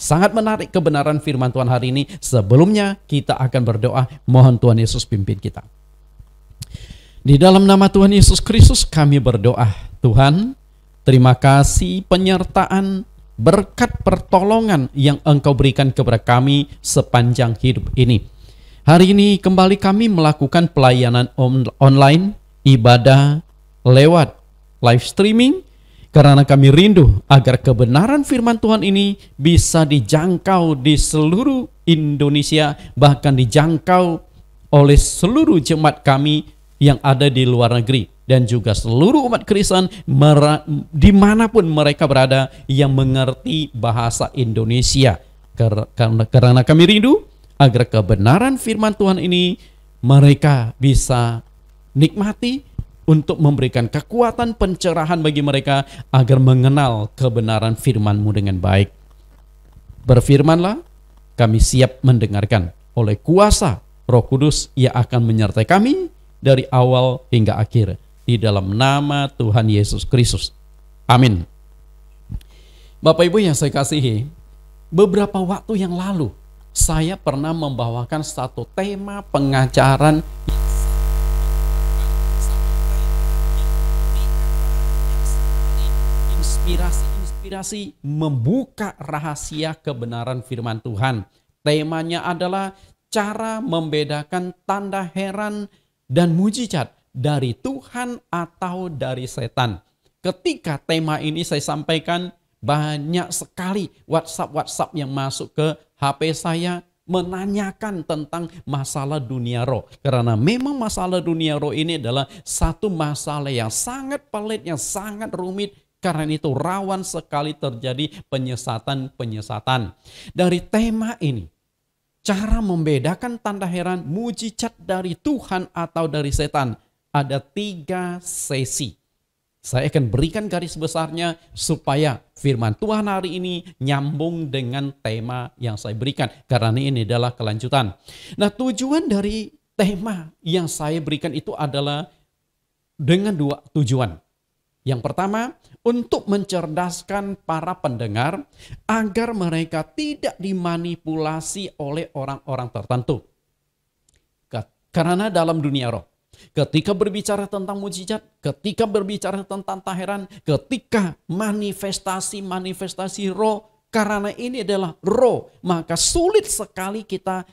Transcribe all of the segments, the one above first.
Sangat menarik kebenaran firman Tuhan hari ini. Sebelumnya kita akan berdoa, mohon Tuhan Yesus pimpin kita. Di dalam nama Tuhan Yesus Kristus kami berdoa. Tuhan, terima kasih penyertaan, berkat pertolongan yang Engkau berikan kepada kami sepanjang hidup ini. Hari ini kembali kami melakukan pelayanan online, ibadah lewat live streaming, karena kami rindu agar kebenaran firman Tuhan ini bisa dijangkau di seluruh Indonesia, bahkan dijangkau oleh seluruh jemaat kami yang ada di luar negeri, dan juga seluruh umat Kristen dimanapun mereka berada yang mengerti bahasa Indonesia. Karena kami rindu agar kebenaran firman Tuhan ini mereka bisa nikmati, untuk memberikan kekuatan pencerahan bagi mereka agar mengenal kebenaran firman-Mu dengan baik. Berfirmanlah, kami siap mendengarkan. Oleh kuasa Roh Kudus, Ia akan menyertai kami dari awal hingga akhir. Di dalam nama Tuhan Yesus Kristus. Amin. Bapak Ibu yang saya kasihi, beberapa waktu yang lalu saya pernah membawakan satu tema pengajaran inspirasi membuka rahasia kebenaran firman Tuhan. Temanya adalah cara membedakan tanda heran dan mujizat dari Tuhan atau dari setan. Ketika tema ini saya sampaikan, banyak sekali WhatsApp yang masuk ke HP saya menanyakan tentang masalah dunia roh. Karena memang masalah dunia roh ini adalah satu masalah yang sangat pelik, yang sangat rumit. Karena itu rawan sekali terjadi penyesatan. Dari tema ini, cara membedakan tanda heran mujizat dari Tuhan atau dari setan, ada 3 sesi. Saya akan berikan garis besarnya supaya firman Tuhan hari ini nyambung dengan tema yang saya berikan. Karena ini adalah kelanjutan. Nah, tujuan dari tema yang saya berikan itu adalah dengan 2 tujuan. Yang pertama, untuk mencerdaskan para pendengar agar mereka tidak dimanipulasi oleh orang-orang tertentu. Karena dalam dunia roh, ketika berbicara tentang mujizat, ketika berbicara tentang taheran, ketika manifestasi roh, karena ini adalah roh, maka sulit sekali kita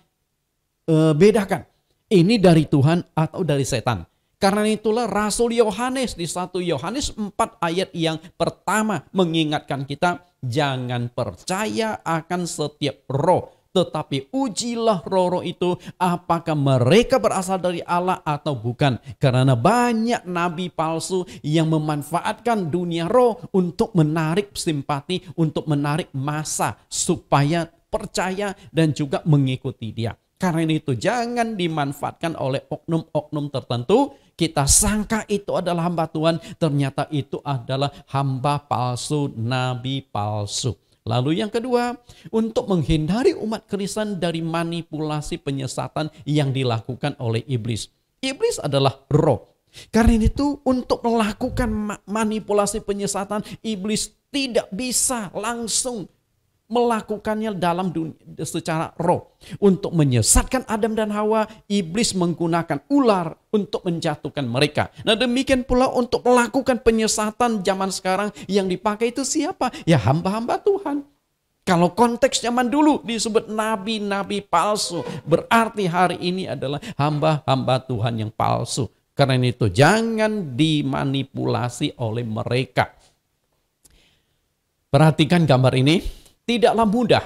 bedakan ini dari Tuhan atau dari setan. Karena itulah Rasul Yohanes di 1 Yohanes 4 ayat yang pertama mengingatkan kita, jangan percaya akan setiap roh, tetapi ujilah roh-roh itu apakah mereka berasal dari Allah atau bukan. Karena banyak nabi palsu yang memanfaatkan dunia roh untuk menarik simpati, untuk menarik massa supaya percaya dan juga mengikuti dia. Karena itu jangan dimanfaatkan oleh oknum-oknum tertentu. Kita sangka itu adalah hamba Tuhan, ternyata itu adalah hamba palsu, nabi palsu. Lalu yang kedua, untuk menghindari umat Kristen dari manipulasi penyesatan yang dilakukan oleh iblis. Iblis adalah roh. Karena itu untuk melakukan manipulasi penyesatan, iblis tidak bisa langsung melakukannya dalam dunia secara roh. Untuk menyesatkan Adam dan Hawa, iblis menggunakan ular untuk menjatuhkan mereka. Nah, demikian pula untuk melakukan penyesatan zaman sekarang yang dipakai itu siapa? Ya hamba-hamba Tuhan. Kalau konteks zaman dulu disebut nabi-nabi palsu, berarti hari ini adalah hamba-hamba Tuhan yang palsu. Karena itu jangan dimanipulasi oleh mereka. Perhatikan gambar ini. Tidaklah mudah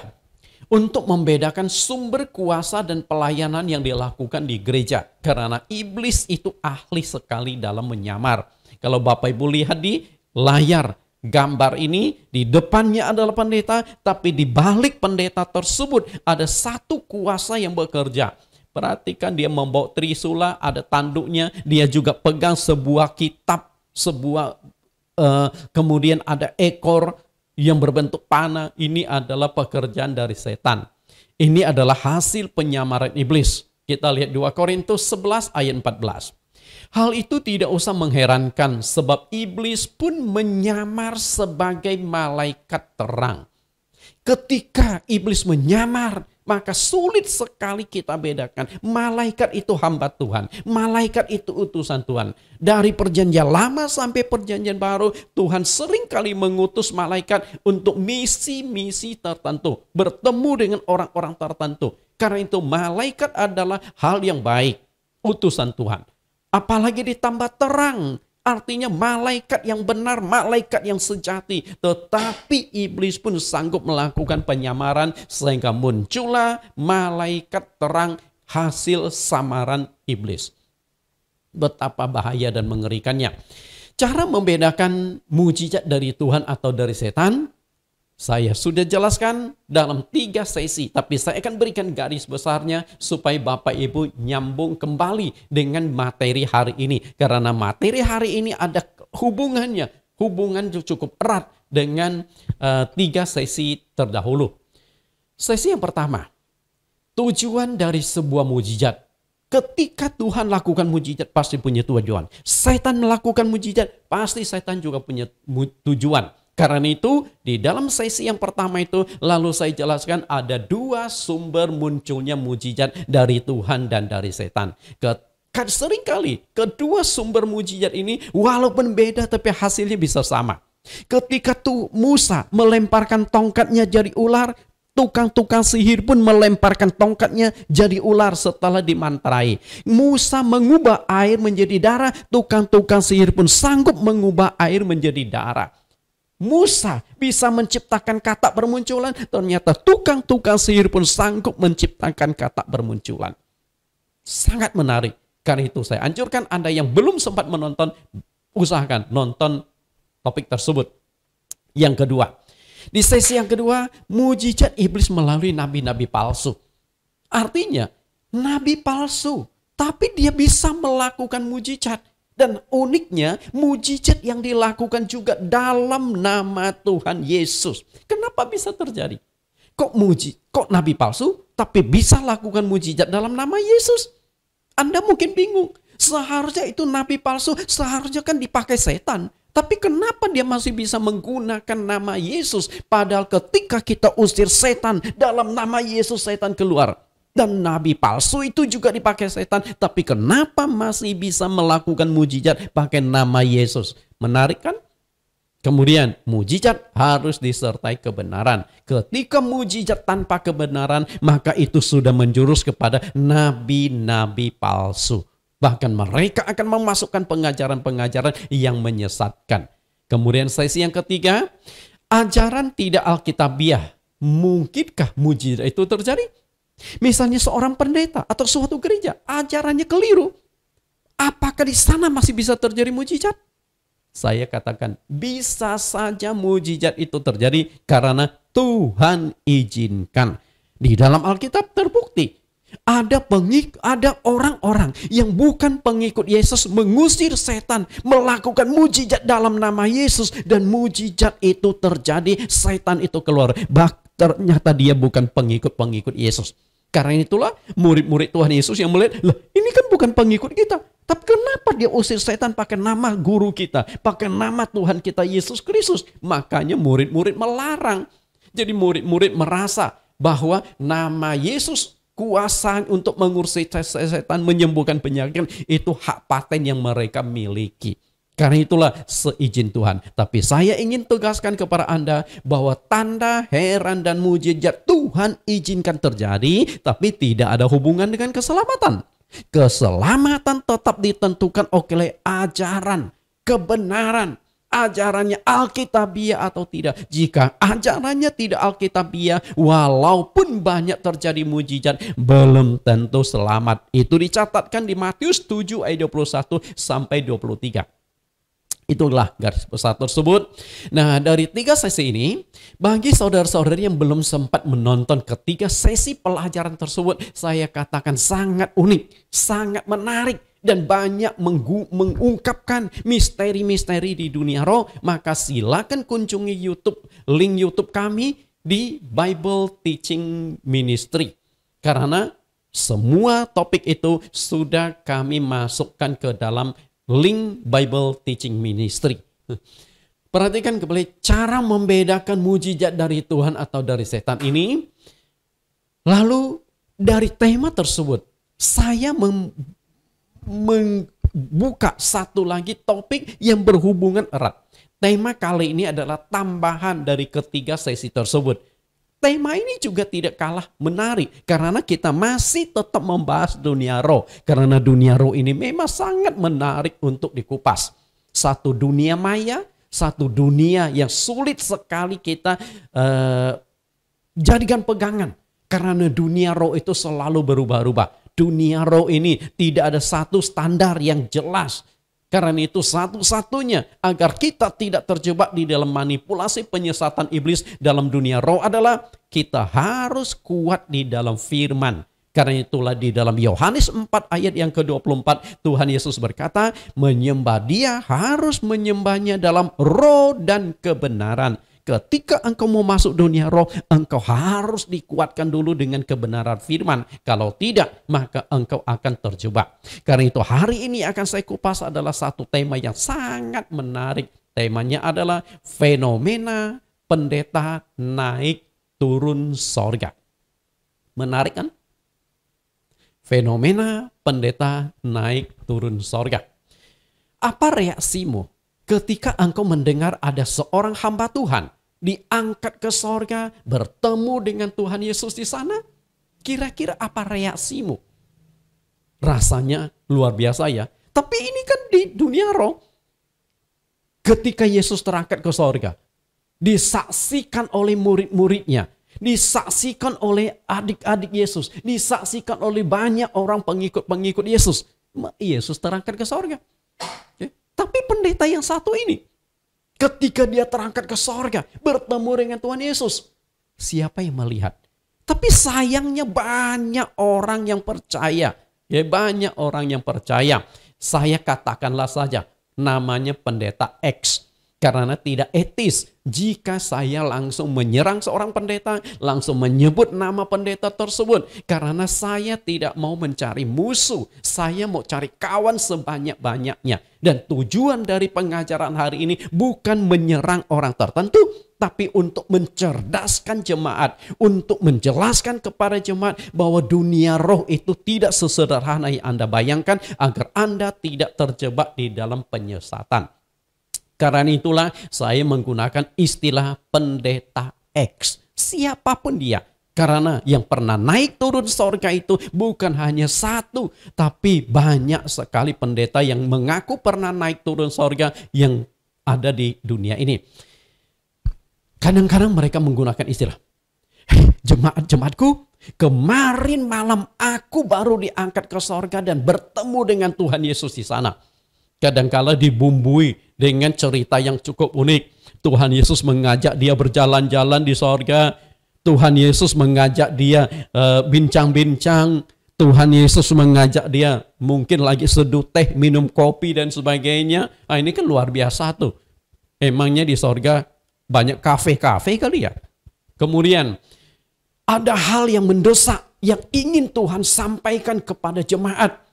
untuk membedakan sumber kuasa dan pelayanan yang dilakukan di gereja. Karena iblis itu ahli sekali dalam menyamar. Kalau Bapak Ibu lihat di layar gambar ini, di depannya adalah pendeta, tapi di balik pendeta tersebut ada satu kuasa yang bekerja. Perhatikan dia membawa trisula, ada tanduknya, dia juga pegang sebuah kitab, kemudian ada ekor yang berbentuk panah. Ini adalah pekerjaan dari setan. Ini adalah hasil penyamaran iblis. Kita lihat 2 Korintus 11 ayat 14. Hal itu tidak usah mengherankan sebab iblis pun menyamar sebagai malaikat terang. Ketika iblis menyamar, maka sulit sekali kita bedakan. Malaikat itu hamba Tuhan. Malaikat itu utusan Tuhan. Dari perjanjian lama sampai perjanjian baru, Tuhan seringkali mengutus malaikat untuk misi-misi tertentu. Bertemu dengan orang-orang tertentu. Karena itu malaikat adalah hal yang baik. Utusan Tuhan. Apalagi ditambah terang. Artinya malaikat yang benar, malaikat yang sejati. Tetapi iblis pun sanggup melakukan penyamaran sehingga muncullah malaikat terang hasil samaran iblis. Betapa bahaya dan mengerikannya. Cara membedakan mujizat dari Tuhan atau dari setan, saya sudah jelaskan dalam 3 sesi, tapi saya akan berikan garis besarnya supaya Bapak Ibu nyambung kembali dengan materi hari ini. Karena materi hari ini ada hubungan cukup erat dengan 3 sesi terdahulu. Sesi yang pertama, tujuan dari sebuah mujizat. Ketika Tuhan lakukan mujizat pasti punya tujuan. Setan melakukan mujizat pasti setan juga punya tujuan. Karena itu di dalam sesi yang pertama itu lalu saya jelaskan ada 2 sumber munculnya mujizat dari Tuhan dan dari setan. Seringkali kedua sumber mujizat ini walaupun beda tapi hasilnya bisa sama. Ketika Musa melemparkan tongkatnya jadi ular, tukang-tukang sihir pun melemparkan tongkatnya jadi ular setelah dimanterai. Musa mengubah air menjadi darah, tukang-tukang sihir pun sanggup mengubah air menjadi darah. Musa bisa menciptakan kata bermunculan, ternyata tukang-tukang sihir pun sanggup menciptakan kata bermunculan. Sangat menarik. Karena itu saya anjurkan Anda yang belum sempat menonton, usahakan nonton topik tersebut. Yang kedua, di sesi yang kedua, mujizat iblis melalui nabi-nabi palsu. Artinya, nabi palsu, tapi dia bisa melakukan mujizat. Dan uniknya, mujizat yang dilakukan juga dalam nama Tuhan Yesus. Kenapa bisa terjadi? Kok nabi palsu, tapi bisa lakukan mujizat dalam nama Yesus? Anda mungkin bingung. Seharusnya itu nabi palsu, seharusnya kan dipakai setan. Tapi kenapa dia masih bisa menggunakan nama Yesus? Padahal ketika kita usir setan, dalam nama Yesus setan keluar. Dan nabi palsu itu juga dipakai setan. Tapi kenapa masih bisa melakukan mujizat pakai nama Yesus? Menarik kan? Kemudian mujizat harus disertai kebenaran. Ketika mujizat tanpa kebenaran, maka itu sudah menjurus kepada nabi-nabi palsu. Bahkan mereka akan memasukkan pengajaran-pengajaran yang menyesatkan. Kemudian sesi yang ketiga, ajaran tidak alkitabiah. Mungkinkah mujizat itu terjadi? Misalnya seorang pendeta atau suatu gereja, ajarannya keliru. Apakah di sana masih bisa terjadi mujizat? Saya katakan bisa saja mujizat itu terjadi karena Tuhan izinkan. Di dalam Alkitab terbukti ada orang-orang yang bukan pengikut Yesus mengusir setan, melakukan mujizat dalam nama Yesus, dan mujizat itu terjadi, setan itu keluar. Ternyata dia bukan pengikut Yesus. Karena itulah murid-murid Tuhan Yesus yang melihat, "Lah, ini kan bukan pengikut kita. Tapi kenapa dia usir setan pakai nama guru kita, pakai nama Tuhan kita Yesus Kristus?" Makanya murid-murid melarang. Jadi murid-murid merasa bahwa nama Yesus, kuasa untuk mengusir setan, menyembuhkan penyakit, itu hak paten yang mereka miliki. Karena itulah seizin Tuhan. Tapi saya ingin tegaskan kepada Anda bahwa tanda, heran, dan mujizat Tuhan izinkan terjadi, tapi tidak ada hubungan dengan keselamatan. Keselamatan tetap ditentukan oleh ajaran, kebenaran. Ajarannya alkitabiah atau tidak. Jika ajarannya tidak alkitabiah, walaupun banyak terjadi mujizat, belum tentu selamat. Itu dicatatkan di Matius 7 ayat 21 sampai 23. Itulah garis besar tersebut. Nah, dari 3 sesi ini, bagi saudara-saudari yang belum sempat menonton ketiga sesi pelajaran tersebut, saya katakan sangat unik, sangat menarik, dan banyak mengungkapkan misteri-misteri di dunia roh. Maka silakan kunjungi link YouTube kami di Bible Teaching Ministry. Karena semua topik itu sudah kami masukkan ke dalam link Bible Teaching Ministry. Perhatikan kembali cara membedakan mujizat dari Tuhan atau dari setan ini. Lalu dari tema tersebut, saya membuka satu lagi topik yang berhubungan erat. Tema kali ini adalah tambahan dari ketiga sesi tersebut. Tema ini juga tidak kalah menarik karena kita masih tetap membahas dunia roh. Karena dunia roh ini memang sangat menarik untuk dikupas. Satu dunia maya, satu dunia yang sulit sekali kita jadikan pegangan. Karena dunia roh itu selalu berubah-ubah. Dunia roh ini tidak ada satu standar yang jelas. Karena itu satu-satunya agar kita tidak terjebak di dalam manipulasi penyesatan iblis dalam dunia roh adalah kita harus kuat di dalam firman. Karena itulah di dalam Yohanes 4 ayat yang ke-24 Tuhan Yesus berkata, menyembah Dia harus menyembahnya dalam roh dan kebenaran. Ketika engkau mau masuk dunia roh, engkau harus dikuatkan dulu dengan kebenaran firman. Kalau tidak, maka engkau akan terjebak. Karena itu hari ini akan saya kupas adalah satu tema yang sangat menarik. Temanya adalah fenomena pendeta naik turun sorga. Menarik kan? Fenomena pendeta naik turun sorga. Apa reaksimu ketika engkau mendengar ada seorang hamba Tuhan diangkat ke sorga, bertemu dengan Tuhan Yesus di sana? Kira-kira apa reaksimu? Rasanya luar biasa ya. Tapi ini kan di dunia roh. Ketika Yesus terangkat ke sorga, disaksikan oleh murid-muridnya, disaksikan oleh adik-adik Yesus, disaksikan oleh banyak orang pengikut-pengikut Yesus. Yesus terangkat ke sorga. Tapi pendeta yang satu ini, ketika dia terangkat ke sorga, bertemu dengan Tuhan Yesus, siapa yang melihat? Tapi sayangnya banyak orang yang percaya. Ya, banyak orang yang percaya. Saya katakanlah saja, namanya pendeta X. Karena tidak etis jika saya langsung menyerang seorang pendeta, langsung menyebut nama pendeta tersebut. Karena saya tidak mau mencari musuh, saya mau cari kawan sebanyak-banyaknya. Dan tujuan dari pengajaran hari ini bukan menyerang orang tertentu, tapi untuk mencerdaskan jemaat, untuk menjelaskan kepada jemaat bahwa dunia roh itu tidak sesederhana yang Anda bayangkan, agar Anda tidak terjebak di dalam penyesatan. Karena itulah saya menggunakan istilah pendeta X. Siapapun dia. Karena yang pernah naik turun sorga itu bukan hanya satu. Tapi banyak sekali pendeta yang mengaku pernah naik turun sorga yang ada di dunia ini. Kadang-kadang mereka menggunakan istilah, jemaat-jemaatku, kemarin malam aku baru diangkat ke sorga dan bertemu dengan Tuhan Yesus di sana. Kadang-kala dibumbui dengan cerita yang cukup unik. Tuhan Yesus mengajak dia berjalan-jalan di sorga. Tuhan Yesus mengajak dia bincang-bincang. Tuhan Yesus mengajak dia mungkin lagi seduh teh, minum kopi dan sebagainya. Nah, ini kan luar biasa tuh. Emangnya di sorga banyak kafe-kafe kali ya? Kemudian ada hal yang mendesak yang ingin Tuhan sampaikan kepada jemaat.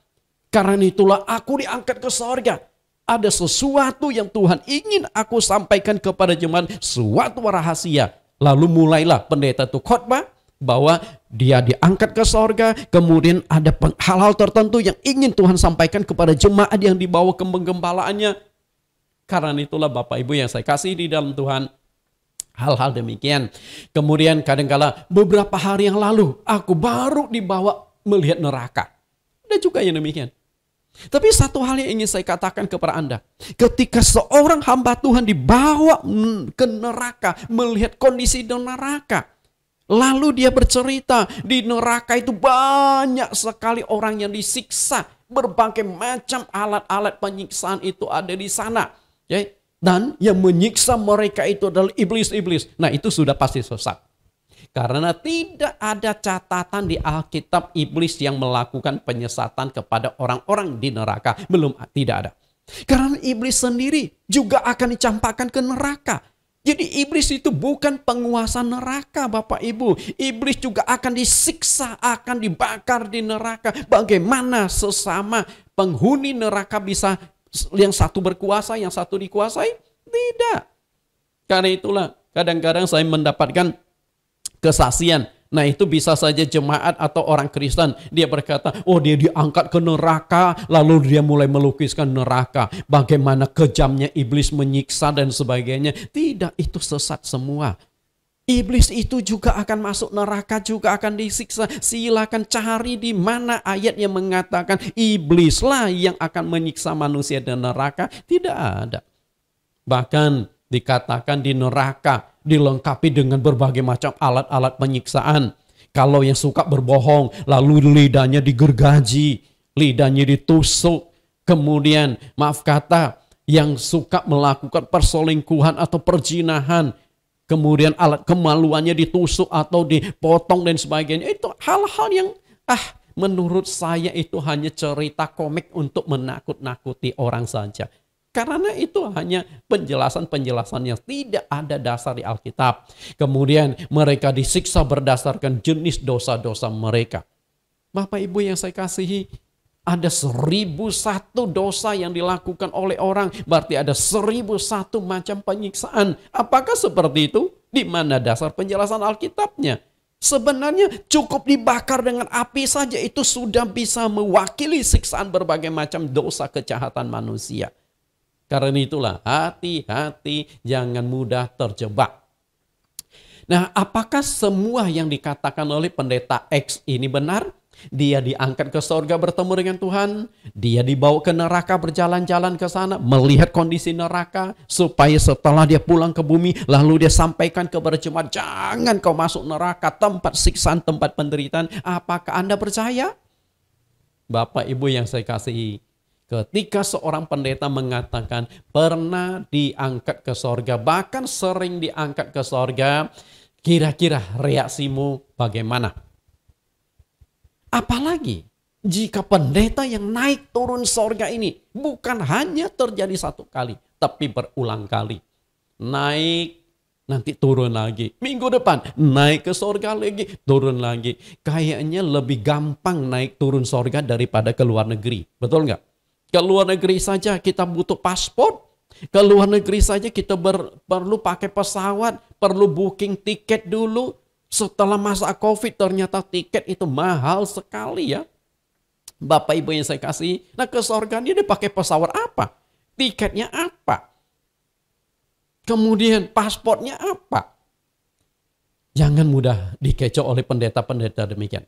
Karena itulah aku diangkat ke sorga. Ada sesuatu yang Tuhan ingin aku sampaikan kepada jemaat. Suatu rahasia. Lalu mulailah pendeta itu khotbah bahwa dia diangkat ke sorga. Kemudian ada hal-hal tertentu yang ingin Tuhan sampaikan kepada jemaat yang dibawa ke penggembalaannya. Karena itulah Bapak Ibu yang saya kasih di dalam Tuhan. Hal-hal demikian. Kemudian kadangkala beberapa hari yang lalu aku baru dibawa melihat neraka. Ada juga yang demikian. Tapi satu hal yang ingin saya katakan kepada Anda. Ketika seorang hamba Tuhan dibawa ke neraka, melihat kondisi di neraka. Lalu dia bercerita, di neraka itu banyak sekali orang yang disiksa. Berbagai macam alat-alat penyiksaan itu ada di sana. Dan yang menyiksa mereka itu adalah iblis-iblis. Nah, itu sudah pasti sesat. Karena tidak ada catatan di Alkitab iblis yang melakukan penyesatan kepada orang-orang di neraka. Tidak ada. Karena iblis sendiri juga akan dicampakkan ke neraka. Jadi iblis itu bukan penguasa neraka, Bapak Ibu. Iblis juga akan disiksa, akan dibakar di neraka. Bagaimana sesama penghuni neraka bisa yang satu berkuasa, yang satu dikuasai? Tidak. Karena itulah kadang-kadang saya mendapatkan kesaksian. Nah itu bisa saja jemaat atau orang Kristen. Dia berkata, oh dia diangkat ke neraka. Lalu dia mulai melukiskan neraka. Bagaimana kejamnya iblis menyiksa dan sebagainya. Tidak, itu sesat semua. Iblis itu juga akan masuk neraka, juga akan disiksa. Silakan cari di mana ayat yang mengatakan iblislah yang akan menyiksa manusia di neraka. Tidak ada. Bahkan dikatakan di neraka dilengkapi dengan berbagai macam alat-alat penyiksaan. Kalau yang suka berbohong, lalu lidahnya digergaji, lidahnya ditusuk. Kemudian, maaf kata, yang suka melakukan perselingkuhan atau perzinahan, kemudian alat kemaluannya ditusuk atau dipotong dan sebagainya. Itu hal-hal yang menurut saya itu hanya cerita komik untuk menakut-nakuti orang saja. Karena itu hanya penjelasan-penjelasan yang tidak ada dasar di Alkitab. Kemudian mereka disiksa berdasarkan jenis dosa-dosa mereka. Bapak Ibu yang saya kasihi, ada 1001 dosa yang dilakukan oleh orang. Berarti ada 1001 macam penyiksaan. Apakah seperti itu? Di mana dasar penjelasan Alkitabnya? Sebenarnya cukup dibakar dengan api saja itu sudah bisa mewakili siksaan berbagai macam dosa kejahatan manusia. Karena itulah hati-hati jangan mudah terjebak. Nah, apakah semua yang dikatakan oleh pendeta X ini benar? Dia diangkat ke sorga bertemu dengan Tuhan. Dia dibawa ke neraka berjalan-jalan ke sana. Melihat kondisi neraka. Supaya setelah dia pulang ke bumi. Lalu dia sampaikan kepada jemaat. Jangan kau masuk neraka. Tempat siksaan, tempat penderitaan. Apakah Anda percaya? Bapak Ibu yang saya kasihi. Ketika seorang pendeta mengatakan pernah diangkat ke sorga. Bahkan sering diangkat ke sorga. Kira-kira reaksimu bagaimana? Apalagi jika pendeta yang naik turun sorga ini bukan hanya terjadi satu kali. Tapi berulang kali. Naik, nanti turun lagi. Minggu depan naik ke sorga lagi, turun lagi. Kayaknya lebih gampang naik turun sorga daripada ke luar negeri. Betul nggak? Ke luar negeri saja kita butuh paspor. Ke luar negeri saja kita perlu pakai pesawat. Perlu booking tiket dulu. Setelah masa COVID ternyata tiket itu mahal sekali ya. Bapak Ibu yang saya kasih. Nah ke surga dia pakai pesawat apa? Tiketnya apa? Kemudian paspornya apa? Jangan mudah dikecoh oleh pendeta-pendeta demikian.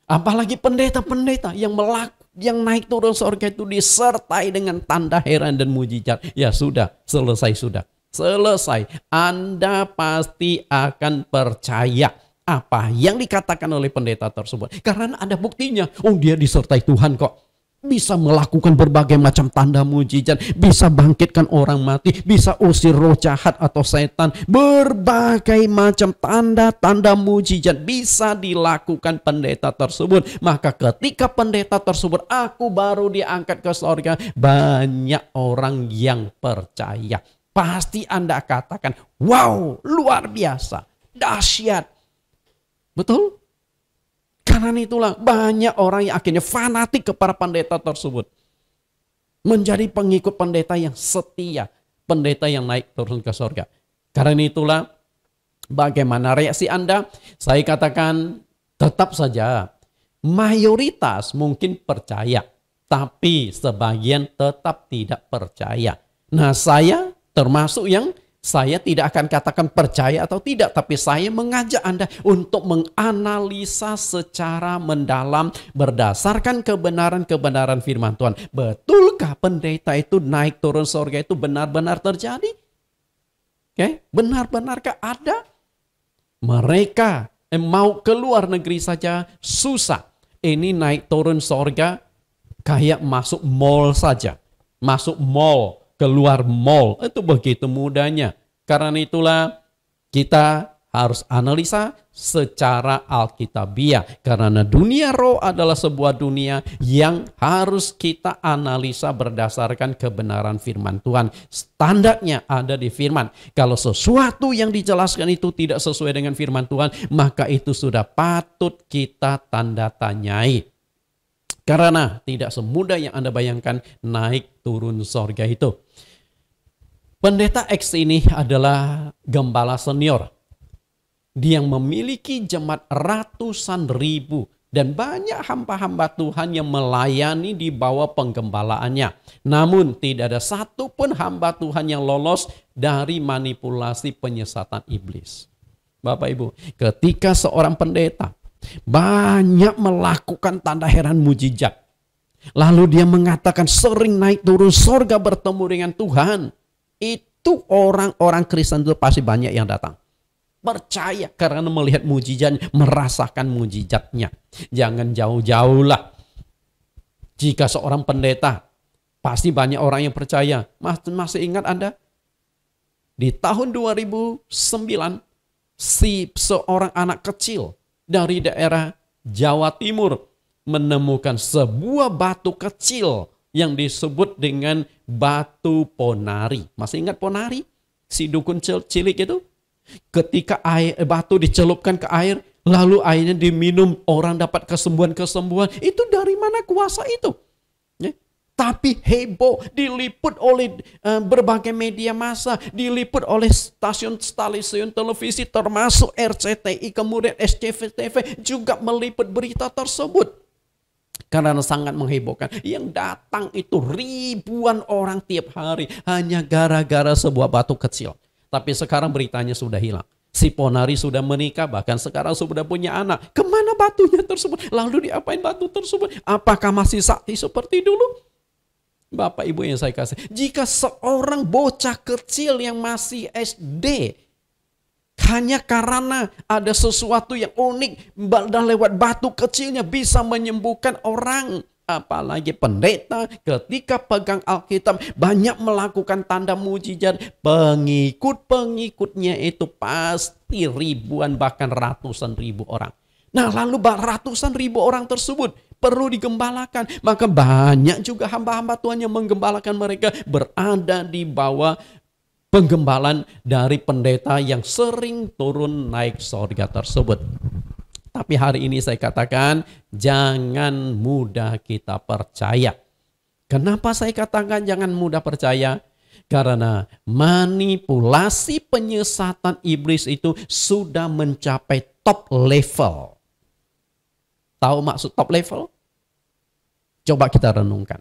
Apalagi pendeta-pendeta yang naik turun surga itu disertai dengan tanda heran dan mujizat. Ya sudah, selesai sudah. Selesai. Anda pasti akan percaya apa yang dikatakan oleh pendeta tersebut. Karena ada buktinya. Oh dia disertai Tuhan kok. Bisa melakukan berbagai macam tanda mujizat. Bisa bangkitkan orang mati. Bisa usir roh jahat atau setan. Berbagai macam tanda-tanda mujizat bisa dilakukan pendeta tersebut. Maka ketika pendeta tersebut aku baru diangkat ke surga. Banyak orang yang percaya. Pasti Anda katakan, wow luar biasa. Dahsyat. Betul? Karena itulah banyak orang yang akhirnya fanatik kepada pendeta tersebut. Menjadi pengikut pendeta yang setia. Pendeta yang naik turun ke surga. Karena itulah bagaimana reaksi Anda? Saya katakan tetap saja. Mayoritas mungkin percaya. Tapi sebagian tetap tidak percaya. Nah saya termasuk yang saya tidak akan katakan percaya atau tidak. Tapi saya mengajak Anda untuk menganalisa secara mendalam berdasarkan kebenaran-kebenaran firman Tuhan. Betulkah pendeta itu naik turun surga itu benar-benar terjadi? Oke, benar-benarkah ada? Mereka mau ke luar negeri saja susah. Ini naik turun surga kayak masuk mall saja. Masuk mall. Keluar mall, itu begitu mudahnya. Karena itulah kita harus analisa secara alkitabiah. Karena dunia roh adalah sebuah dunia yang harus kita analisa berdasarkan kebenaran firman Tuhan. Standarnya ada di firman. Kalau sesuatu yang dijelaskan itu tidak sesuai dengan firman Tuhan, maka itu sudah patut kita tanda tanyai. Karena tidak semudah yang Anda bayangkan naik turun sorga itu. Pendeta X ini adalah gembala senior. Dia yang memiliki jemaat ratusan ribu. Dan banyak hamba-hamba Tuhan yang melayani di bawah penggembalaannya. Namun tidak ada satupun hamba Tuhan yang lolos dari manipulasi penyesatan iblis. Bapak Ibu, ketika seorang pendeta banyak melakukan tanda heran mujizat, lalu dia mengatakan sering naik turun surga bertemu dengan Tuhan, itu orang-orang Kristen itu pasti banyak yang datang. Percaya karena melihat mujizatnya, merasakan mujizatnya. Jangan jauh-jauh lah. Jika seorang pendeta, pasti banyak orang yang percaya. Masih ingat Anda? Di tahun 2009, seorang anak kecil dari daerah Jawa Timur menemukan sebuah batu kecil yang disebut dengan batu ponari. Masih ingat ponari? Si dukun cilik itu? Ketika batu dicelupkan ke air, lalu airnya diminum, orang dapat kesembuhan-kesembuhan. Itu dari mana kuasa itu? Ya. Tapi heboh, diliput oleh berbagai media massa, diliput oleh stasiun-stasiun televisi termasuk RCTI, kemudian SCTV juga meliput berita tersebut. Karena sangat menghebohkan. Yang datang itu ribuan orang tiap hari hanya gara-gara sebuah batu kecil. Tapi sekarang beritanya sudah hilang. Si ponari sudah menikah, bahkan sekarang sudah punya anak. Kemana batunya tersebut? Lalu diapain batu tersebut? Apakah masih sakti seperti dulu? Bapak Ibu yang saya kasih, jika seorang bocah kecil yang masih SD, hanya karena ada sesuatu yang unik dan lewat batu kecilnya bisa menyembuhkan orang. Apalagi pendeta ketika pegang Alkitab banyak melakukan tanda mujizat, pengikut-pengikutnya itu pasti ribuan bahkan ratusan ribu orang. Nah lalu ratusan ribu orang tersebut perlu digembalakan. Maka banyak juga hamba-hamba Tuhan yang menggembalakan mereka berada di bawah penggembalaan dari pendeta yang sering turun naik surga tersebut. Tapi hari ini saya katakan jangan mudah kita percaya. Kenapa saya katakan jangan mudah percaya? Karena manipulasi penyesatan iblis itu sudah mencapai top level. Tahu maksud top level? Coba kita renungkan.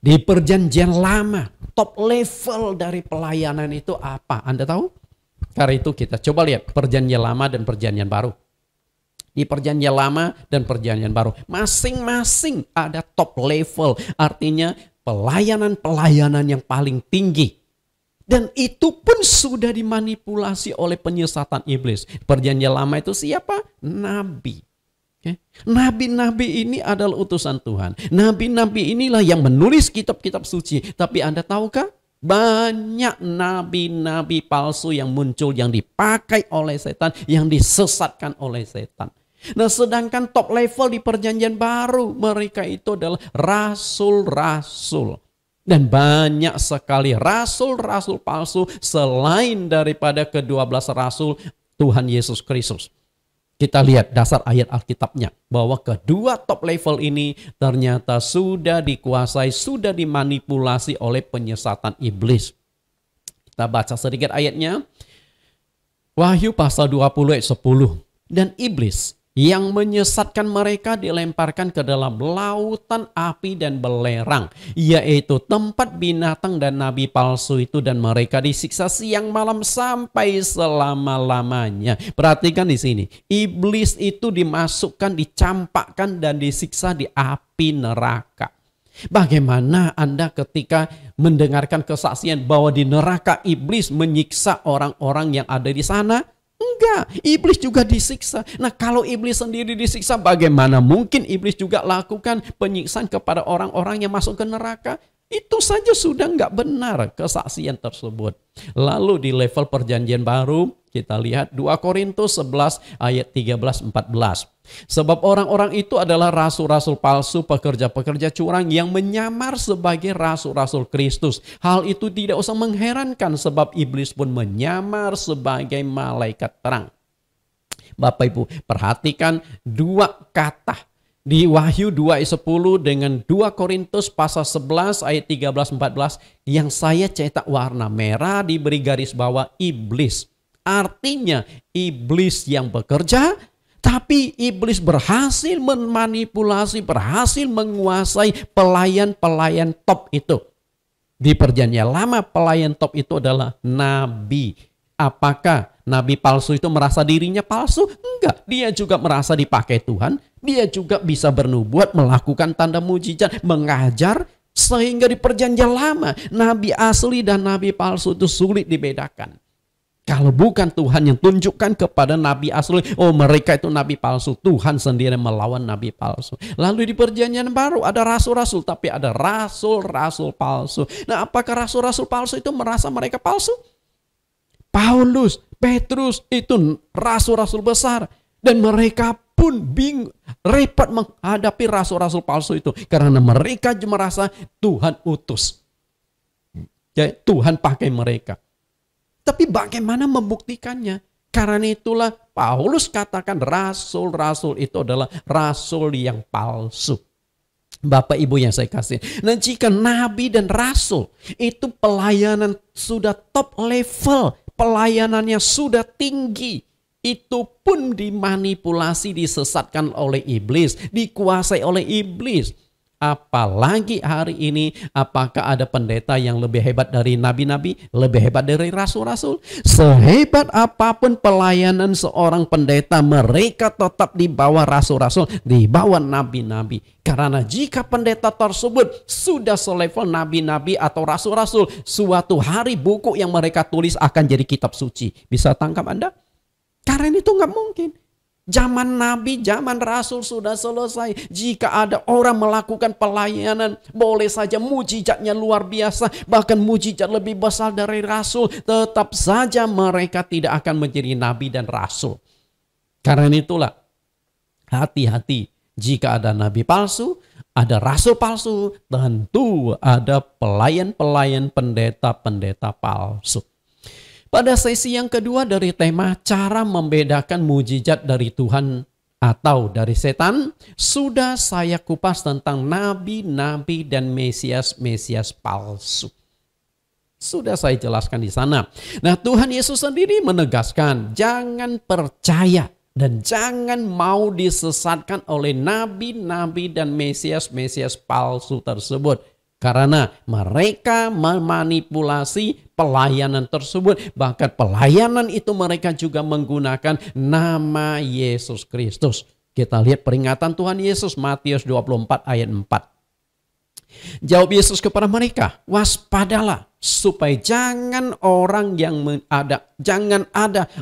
Di perjanjian lama, top level dari pelayanan itu apa? Anda tahu? Karena itu kita coba lihat perjanjian lama dan perjanjian baru. Di perjanjian lama dan perjanjian baru, masing-masing ada top level. Artinya pelayanan-pelayanan yang paling tinggi. Dan itu pun sudah dimanipulasi oleh penyesatan iblis. Perjanjian lama itu siapa? Nabi. Nabi-nabi ini adalah utusan Tuhan. Nabi-nabi inilah yang menulis kitab-kitab suci. Tapi Anda tahukah? Banyak nabi-nabi palsu yang muncul, yang dipakai oleh setan, yang disesatkan oleh setan. Nah sedangkan top level di perjanjian baru, mereka itu adalah rasul-rasul. Dan banyak sekali rasul-rasul palsu selain daripada ke-12 rasul Tuhan Yesus Kristus. Kita lihat dasar ayat Alkitabnya, bahwa kedua top level ini ternyata sudah dikuasai, sudah dimanipulasi oleh penyesatan iblis. Kita baca sedikit ayatnya. Wahyu pasal 20 ayat 10. Dan iblis yang menyesatkan mereka dilemparkan ke dalam lautan api dan belerang, yaitu tempat binatang dan nabi palsu itu, dan mereka disiksa siang malam sampai selama-lamanya. Perhatikan di sini, iblis itu dimasukkan, dicampakkan dan disiksa di api neraka. Bagaimana Anda ketika mendengarkan kesaksian bahwa di neraka iblis menyiksa orang-orang yang ada di sana? Enggak, iblis juga disiksa. Nah kalau iblis sendiri disiksa, bagaimana mungkin iblis juga lakukan penyiksaan kepada orang-orang yang masuk ke neraka? Itu saja sudah enggak benar kesaksian tersebut. Lalu di level perjanjian baru, kita lihat 2 Korintus 11 ayat 13-14. Sebab orang-orang itu adalah rasul-rasul palsu, pekerja-pekerja curang yang menyamar sebagai rasul-rasul Kristus. Hal itu tidak usah mengherankan sebab iblis pun menyamar sebagai malaikat terang. Bapak Ibu, perhatikan 2 kata Di Wahyu 2 ayat 10 dengan 2 Korintus pasal 11 ayat 13-14 yang saya cetak warna merah diberi garis bawah iblis. Artinya iblis yang bekerja, tapi iblis berhasil memanipulasi, berhasil menguasai pelayan-pelayan top itu. Di perjanjian lama pelayan top itu adalah nabi. Apakah nabi palsu itu merasa dirinya palsu? Enggak, dia juga merasa dipakai Tuhan. Dia juga bisa bernubuat, melakukan tanda mujizat, mengajar. Sehingga di perjanjian lama nabi asli dan nabi palsu itu sulit dibedakan. Kalau bukan Tuhan yang tunjukkan kepada nabi asli, oh mereka itu nabi palsu, Tuhan sendiri melawan nabi palsu. Lalu di perjanjian baru ada rasul-rasul, tapi ada rasul-rasul palsu. Nah, apakah rasul-rasul palsu itu merasa mereka palsu? Paulus, Petrus itu rasul-rasul besar. Dan mereka pun repot menghadapi rasul-rasul palsu itu. Karena mereka merasa Tuhan utus. Ya, Tuhan pakai mereka. Tapi bagaimana membuktikannya? Karena itulah Paulus katakan rasul-rasul itu adalah rasul yang palsu. Bapak Ibu yang saya kasih. Nah, jika nabi dan rasul itu pelayanan sudah top level, pelayanannya sudah tinggi, itu pun dimanipulasi, disesatkan oleh iblis, dikuasai oleh iblis. Apalagi hari ini, apakah ada pendeta yang lebih hebat dari nabi-nabi, lebih hebat dari rasul-rasul? Sehebat apapun pelayanan seorang pendeta, mereka tetap di bawah rasul-rasul, di bawah nabi-nabi. Karena jika pendeta tersebut sudah selevel nabi-nabi atau rasul-rasul, suatu hari buku yang mereka tulis akan jadi kitab suci. Bisa tangkap Anda? Karena itu nggak mungkin. Zaman nabi, zaman rasul sudah selesai. Jika ada orang melakukan pelayanan, boleh saja mujizatnya luar biasa, bahkan mujizat lebih besar dari rasul, tetap saja mereka tidak akan menjadi nabi dan rasul. Karena itulah, hati-hati jika ada nabi palsu, ada rasul palsu, tentu ada pelayan-pelayan, pendeta-pendeta palsu. Pada sesi yang kedua dari tema cara membedakan mujizat dari Tuhan atau dari setan, sudah saya kupas tentang nabi-nabi dan mesias-mesias palsu. Sudah saya jelaskan di sana. Nah, Tuhan Yesus sendiri menegaskan, jangan percaya dan jangan mau disesatkan oleh nabi-nabi dan mesias-mesias palsu tersebut. Karena mereka memanipulasi pelayanan tersebut. Bahkan pelayanan itu mereka juga menggunakan nama Yesus Kristus. Kita lihat peringatan Tuhan Yesus Matius 24 ayat 4. Jawab Yesus kepada mereka, waspadalah supaya jangan ada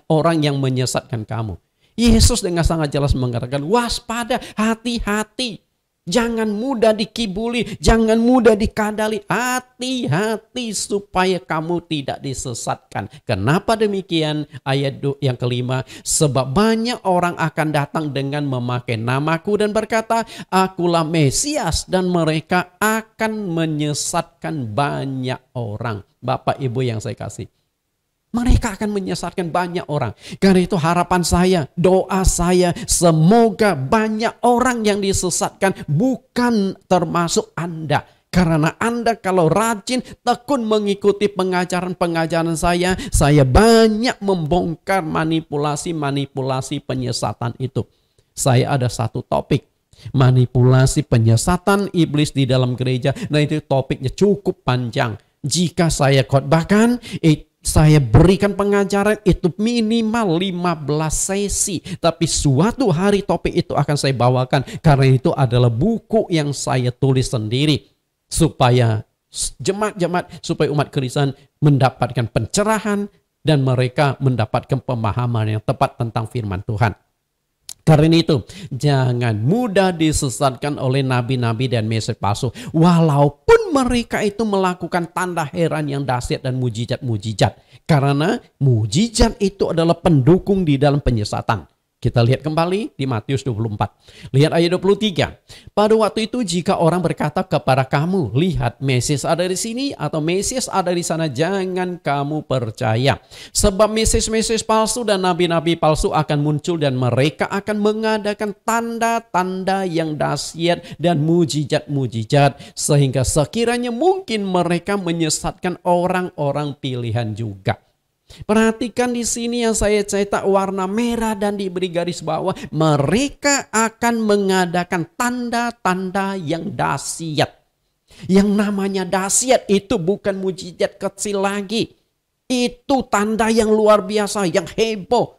orang yang menyesatkan kamu. Yesus dengan sangat jelas mengatakan, waspada, hati-hati. Jangan mudah dikibuli, jangan mudah dikadali. Hati-hati supaya kamu tidak disesatkan. Kenapa demikian? Ayat yang kelima, sebab banyak orang akan datang dengan memakai namaku dan berkata, akulah Mesias, dan mereka akan menyesatkan banyak orang. Bapak Ibu yang saya kasih, mereka akan menyesatkan banyak orang. Karena itu harapan saya, doa saya, semoga banyak orang yang disesatkan, bukan termasuk Anda. Karena Anda kalau rajin, tekun mengikuti pengajaran-pengajaran saya banyak membongkar manipulasi-manipulasi penyesatan itu. Saya ada satu topik, manipulasi penyesatan iblis di dalam gereja. Nah, itu topiknya cukup panjang. Jika saya khotbahkan, saya berikan pengajaran itu minimal 15 sesi. Tapi suatu hari topik itu akan saya bawakan. Karena itu adalah buku yang saya tulis sendiri. Supaya jemaat-jemaat, supaya umat Kristen mendapatkan pencerahan. Dan mereka mendapatkan pemahaman yang tepat tentang firman Tuhan. Karena itu, jangan mudah disesatkan oleh nabi-nabi dan mesias palsu. Walaupun mereka itu melakukan tanda heran yang dahsyat dan mujizat-mujizat. Karena mujizat itu adalah pendukung di dalam penyesatan. Kita lihat kembali di Matius 24. Lihat ayat 23. Pada waktu itu jika orang berkata kepada kamu, lihat Mesias ada di sini atau Mesias ada di sana, jangan kamu percaya. Sebab Mesias-Mesias palsu dan nabi-nabi palsu akan muncul dan mereka akan mengadakan tanda-tanda yang dahsyat dan mujizat-mujizat. Sehingga sekiranya mungkin mereka menyesatkan orang-orang pilihan juga. Perhatikan di sini yang saya cetak warna merah dan diberi garis bawah. Mereka akan mengadakan tanda-tanda yang dahsyat. Yang namanya dahsyat itu bukan mujizat kecil lagi. Itu tanda yang luar biasa, yang heboh,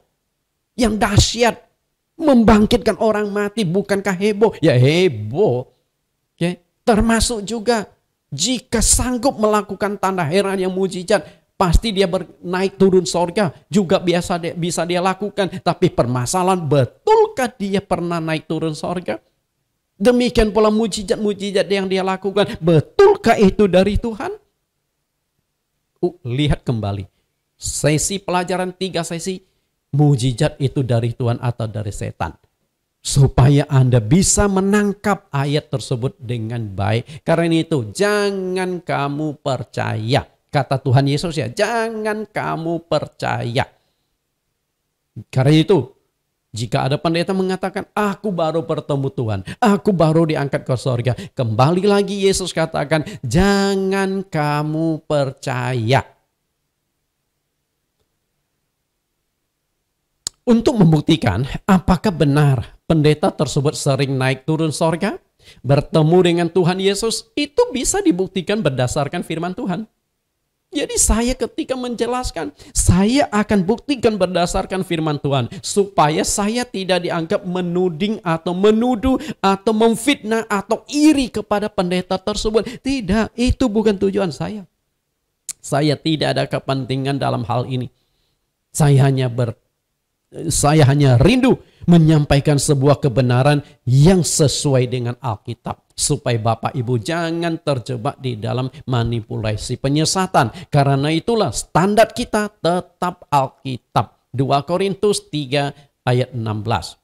yang dahsyat. Membangkitkan orang mati, bukankah heboh? Ya heboh. Oke. Termasuk juga jika sanggup melakukan tanda heran yang mujizat, pasti dia naik turun sorga juga bisa dia lakukan. Tapi permasalahan, betulkah dia pernah naik turun sorga? Demikian pula mujizat-mujizat yang dia lakukan, betulkah itu dari Tuhan? Lihat kembali. Sesi pelajaran 3 sesi. Mujizat itu dari Tuhan atau dari setan? Supaya Anda bisa menangkap ayat tersebut dengan baik. Karena itu jangan kamu percaya. Kata Tuhan Yesus ya, jangan kamu percaya. Karena itu, jika ada pendeta mengatakan, aku baru bertemu Tuhan, aku baru diangkat ke sorga. Kembali lagi Yesus katakan, jangan kamu percaya. Untuk membuktikan apakah benar pendeta tersebut sering naik turun sorga, bertemu dengan Tuhan Yesus, itu bisa dibuktikan berdasarkan firman Tuhan. Jadi saya ketika menjelaskan, saya akan buktikan berdasarkan firman Tuhan. Supaya saya tidak dianggap menuding atau menuduh atau memfitnah atau iri kepada pendeta tersebut. Tidak, itu bukan tujuan saya. Saya tidak ada kepentingan dalam hal ini. Saya hanya rindu menyampaikan sebuah kebenaran yang sesuai dengan Alkitab. Supaya Bapak Ibu jangan terjebak di dalam manipulasi penyesatan. Karena itulah standar kita tetap Alkitab. 2 Korintus 3 ayat 16.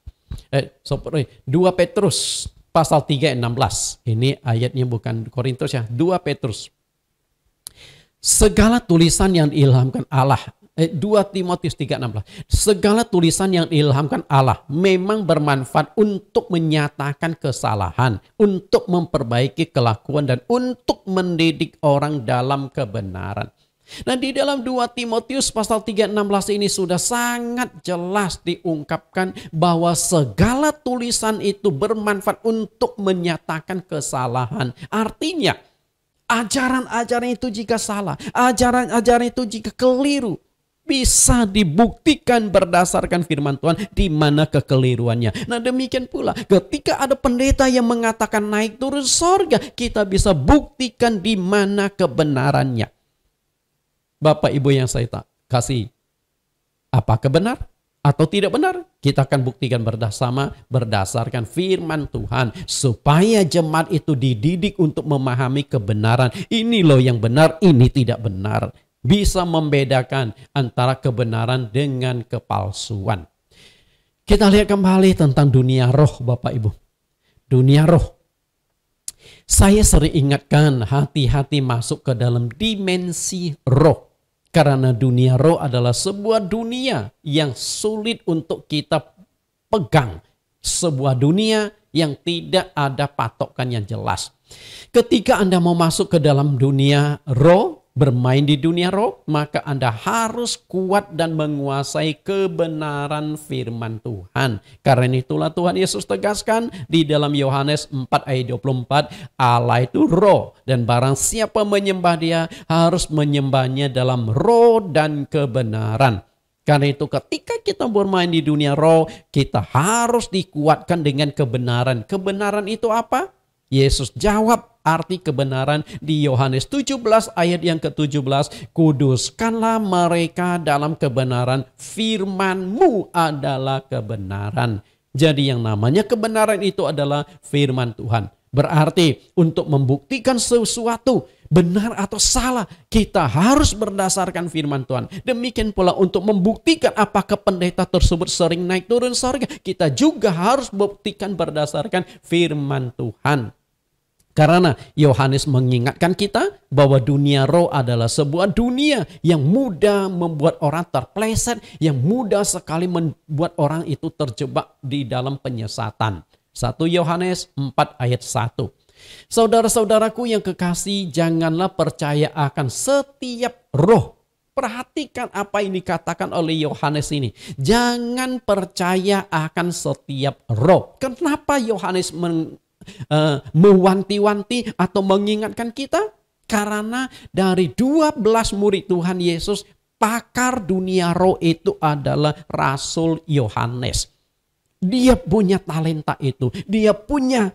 2 Petrus pasal 3 ayat 16. Ini ayatnya bukan Korintus ya. 2 Petrus. Segala tulisan yang diilhamkan Allah. 2 Timotius 3:16. Segala tulisan yang diilhamkan Allah memang bermanfaat untuk menyatakan kesalahan, untuk memperbaiki kelakuan dan untuk mendidik orang dalam kebenaran. Nah, di dalam 2 Timotius pasal 3:16 ini sudah sangat jelas diungkapkan bahwa segala tulisan itu bermanfaat untuk menyatakan kesalahan. Artinya, ajaran-ajaran itu jika salah, ajaran-ajaran itu jika keliru, bisa dibuktikan berdasarkan firman Tuhan di mana kekeliruannya. Nah, demikian pula ketika ada pendeta yang mengatakan naik turun sorga, kita bisa buktikan di mana kebenarannya. Bapak Ibu yang saya kasih, apakah benar atau tidak benar? Kita akan buktikan berdasarkan firman Tuhan. Supaya jemaat itu dididik untuk memahami kebenaran. Ini loh yang benar, ini tidak benar. Bisa membedakan antara kebenaran dengan kepalsuan. Kita lihat kembali tentang dunia roh Bapak Ibu. Dunia roh. Saya sering ingatkan hati-hati masuk ke dalam dimensi roh. Karena dunia roh adalah sebuah dunia yang sulit untuk kita pegang. Sebuah dunia yang tidak ada patokan yang jelas. Ketika Anda mau masuk ke dalam dunia roh, bermain di dunia roh, maka Anda harus kuat dan menguasai kebenaran firman Tuhan. Karena itulah Tuhan Yesus tegaskan di dalam Yohanes 4 ayat 24, Allah itu roh dan barang siapa menyembah dia harus menyembahnya dalam roh dan kebenaran. Karena itu ketika kita bermain di dunia roh, kita harus dikuatkan dengan kebenaran. Kebenaran itu apa? Yesus jawab arti kebenaran di Yohanes 17 ayat yang ke-17. Kuduskanlah mereka dalam kebenaran, firman-Mu adalah kebenaran. Jadi yang namanya kebenaran itu adalah firman Tuhan. Berarti untuk membuktikan sesuatu benar atau salah, kita harus berdasarkan firman Tuhan. Demikian pula untuk membuktikan apakah pendeta tersebut sering naik turun surga, kita juga harus buktikan berdasarkan firman Tuhan. Karena Yohanes mengingatkan kita bahwa dunia roh adalah sebuah dunia yang mudah membuat orang terpleset, yang mudah sekali membuat orang itu terjebak di dalam penyesatan. 1 Yohanes 4 ayat 1. Saudara-saudaraku yang kekasih, janganlah percaya akan setiap roh. Perhatikan apa yang dikatakan oleh Yohanes ini. Jangan percaya akan setiap roh. Kenapa Yohanes mewanti-wanti atau mengingatkan kita? Karena dari 12 murid Tuhan Yesus, pakar dunia roh itu adalah Rasul Yohanes. Dia punya talenta itu, dia punya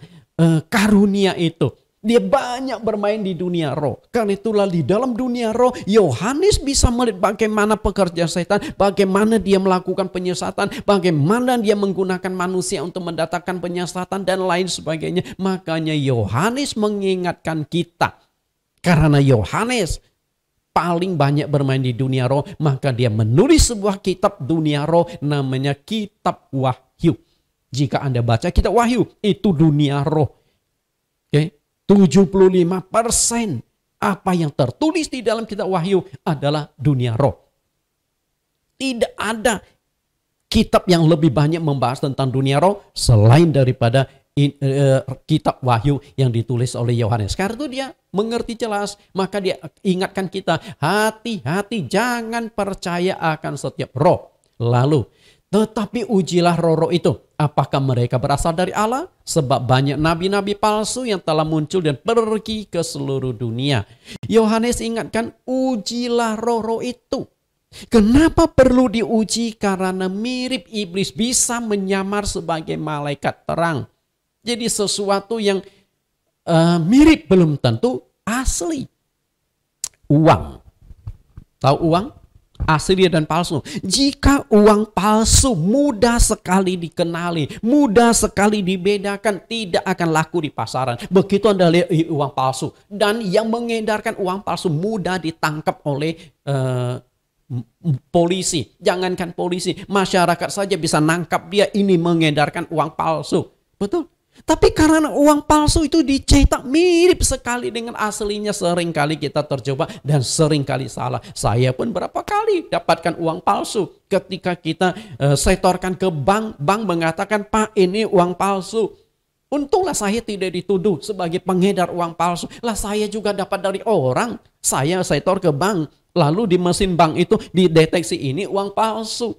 karunia itu. Dia banyak bermain di dunia roh. Karena itulah di dalam dunia roh, Yohanes bisa melihat bagaimana pekerjaan setan, bagaimana dia melakukan penyesatan, bagaimana dia menggunakan manusia untuk mendatangkan penyesatan dan lain sebagainya. Makanya Yohanes mengingatkan kita. Karena Yohanes paling banyak bermain di dunia roh, maka dia menulis sebuah kitab dunia roh namanya Kitab Wahyu. Jika Anda baca kitab Wahyu, itu dunia roh. Oke. 75% apa yang tertulis di dalam kitab Wahyu adalah dunia roh. Tidak ada kitab yang lebih banyak membahas tentang dunia roh selain daripada kitab Wahyu yang ditulis oleh Yohanes. Karena itu dia mengerti jelas, maka dia ingatkan kita, hati-hati jangan percaya akan setiap roh. Lalu, tetapi ujilah roh-roh itu. Apakah mereka berasal dari Allah? Sebab banyak nabi-nabi palsu yang telah muncul dan pergi ke seluruh dunia. Yohanes ingatkan, ujilah roh-roh itu. Kenapa perlu diuji? Karena mirip iblis, bisa menyamar sebagai malaikat terang. Jadi sesuatu yang mirip belum tentu asli. Uang. Tahu uang? Asli dan palsu. Jika uang palsu mudah sekali dikenali, mudah sekali dibedakan, tidak akan laku di pasaran. Begitu Anda lihat uang palsu, dan yang mengedarkan uang palsu mudah ditangkap oleh polisi. Jangankan polisi, masyarakat saja bisa nangkap dia ini mengedarkan uang palsu. Betul? Tapi karena uang palsu itu dicetak mirip sekali dengan aslinya, seringkali kita terjebak dan seringkali salah. Saya pun berapa kali dapatkan uang palsu. Ketika kita setorkan ke bank, bank mengatakan, Pak ini uang palsu. Untunglah saya tidak dituduh sebagai pengedar uang palsu. Lah saya juga dapat dari orang. Saya setor ke bank. Lalu di mesin bank itu dideteksi ini uang palsu.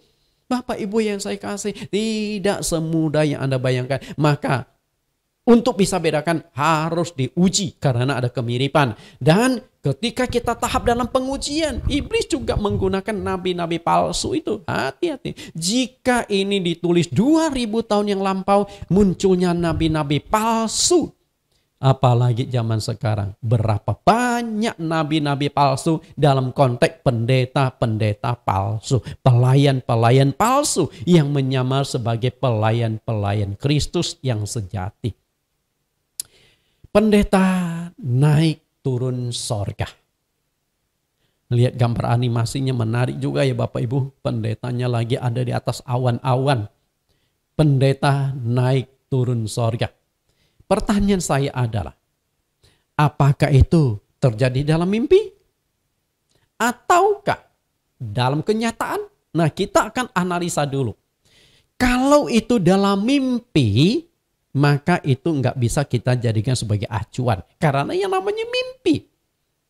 Bapak Ibu yang saya kasih, tidak semudah yang Anda bayangkan. Maka untuk bisa bedakan harus diuji karena ada kemiripan. Dan ketika kita tahap dalam pengujian, iblis juga menggunakan nabi-nabi palsu itu. Hati-hati. Jika ini ditulis 2000 tahun yang lampau, munculnya nabi-nabi palsu. Apalagi zaman sekarang. Berapa banyak nabi-nabi palsu dalam konteks pendeta-pendeta palsu. Pelayan-pelayan palsu yang menyamar sebagai pelayan-pelayan Kristus yang sejati. Pendeta naik turun sorga. Lihat gambar animasinya menarik juga ya Bapak Ibu. Pendetanya lagi ada di atas awan-awan. Pendeta naik turun sorga. Pertanyaan saya adalah, apakah itu terjadi dalam mimpi? Ataukah dalam kenyataan? Nah, kita akan analisa dulu. Kalau itu dalam mimpi, maka itu nggak bisa kita jadikan sebagai acuan. Karena yang namanya mimpi.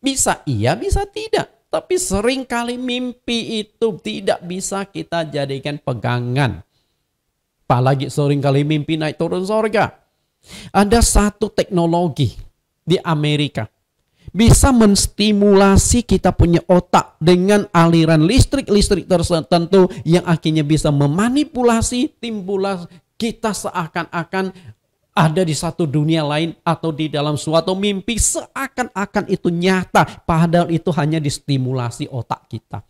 Bisa iya, bisa tidak. Tapi seringkali mimpi itu tidak bisa kita jadikan pegangan. Apalagi seringkali mimpi naik turun surga. Ada satu teknologi di Amerika. Bisa menstimulasi kita punya otak dengan aliran listrik-listrik tertentu yang akhirnya bisa memanipulasi timbulan kita seakan-akan ada di satu dunia lain atau di dalam suatu mimpi, seakan-akan itu nyata, padahal itu hanya distimulasi otak kita.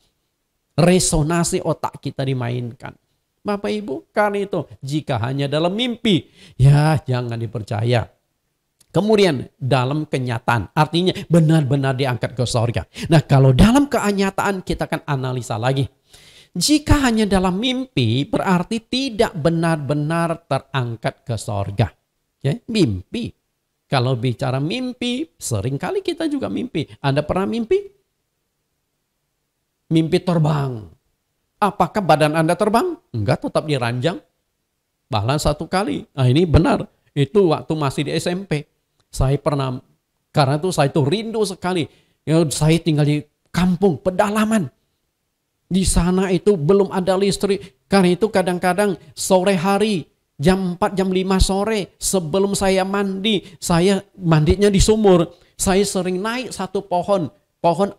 Resonasi otak kita dimainkan. Bapak Ibu, karena itu jika hanya dalam mimpi, ya jangan dipercaya. Kemudian dalam kenyataan, artinya benar-benar diangkat ke sorga. Nah kalau dalam kenyataan kita akan analisa lagi. Jika hanya dalam mimpi berarti tidak benar-benar terangkat ke sorga. Ya, mimpi. Kalau bicara mimpi, seringkali kita juga mimpi. Anda pernah mimpi? Mimpi terbang. Apakah badan Anda terbang? Enggak, tetap diranjang. Bahkan satu kali, nah ini benar. Itu waktu masih di SMP. Saya pernah, karena itu saya tuh rindu sekali. Ya, saya tinggal di kampung, pedalaman. Di sana itu belum ada listrik. Karena itu kadang-kadang sore hari, jam 4, jam 5 sore, sebelum saya mandi, saya mandinya di sumur. Saya sering naik satu pohon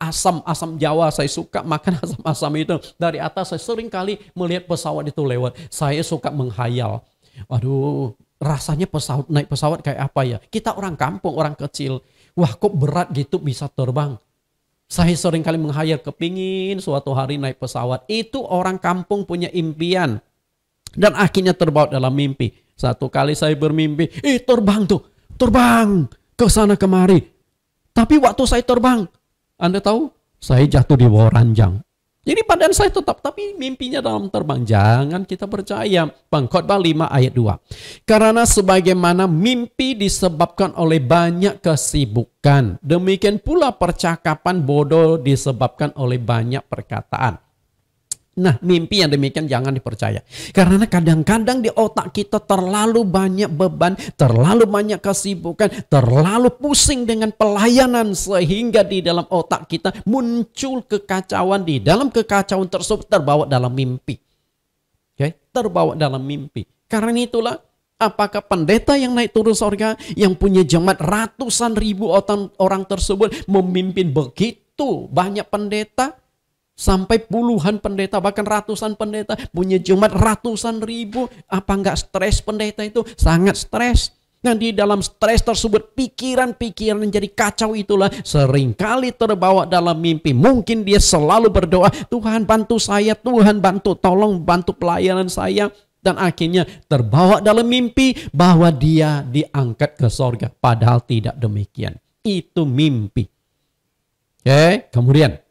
asam Jawa. Saya suka makan asam itu. Dari atas saya sering kali melihat pesawat itu lewat. Saya suka menghayal. Waduh, rasanya naik pesawat kayak apa ya? Kita orang kampung, orang kecil. Wah kok berat gitu bisa terbang. Saya sering kali menghayal kepingin suatu hari naik pesawat. Itu orang kampung punya impian. Dan akhirnya terbawa dalam mimpi. Satu kali saya bermimpi, terbang tuh. Terbang ke sana kemari. Tapi waktu saya terbang, Anda tahu? Saya jatuh di bawah ranjang. Jadi badan saya tetap, tapi mimpinya dalam terbang. Jangan kita percaya. Pengkhotbah 5 ayat 2. Karena sebagaimana mimpi disebabkan oleh banyak kesibukan, demikian pula percakapan bodoh disebabkan oleh banyak perkataan. Nah, mimpi yang demikian jangan dipercaya. Karena kadang-kadang di otak kita terlalu banyak beban, terlalu banyak kesibukan, terlalu pusing dengan pelayanan sehingga di dalam otak kita muncul kekacauan. Di dalam kekacauan tersebut terbawa dalam mimpi. Oke, terbawa dalam mimpi. Karena itulah apakah pendeta yang naik turun surga yang punya jemaat ratusan ribu orang tersebut memimpin begitu banyak pendeta? Sampai puluhan pendeta, bahkan ratusan pendeta, punya jemaat ratusan ribu. Apa enggak stres pendeta itu? Sangat stres. Nah di dalam stres tersebut, pikiran-pikiran yang jadi kacau itulah seringkali terbawa dalam mimpi. Mungkin dia selalu berdoa, Tuhan bantu saya, Tuhan bantu, tolong bantu pelayanan saya. Dan akhirnya terbawa dalam mimpi bahwa dia diangkat ke sorga. Padahal tidak demikian. Itu mimpi. Oke, kemudian.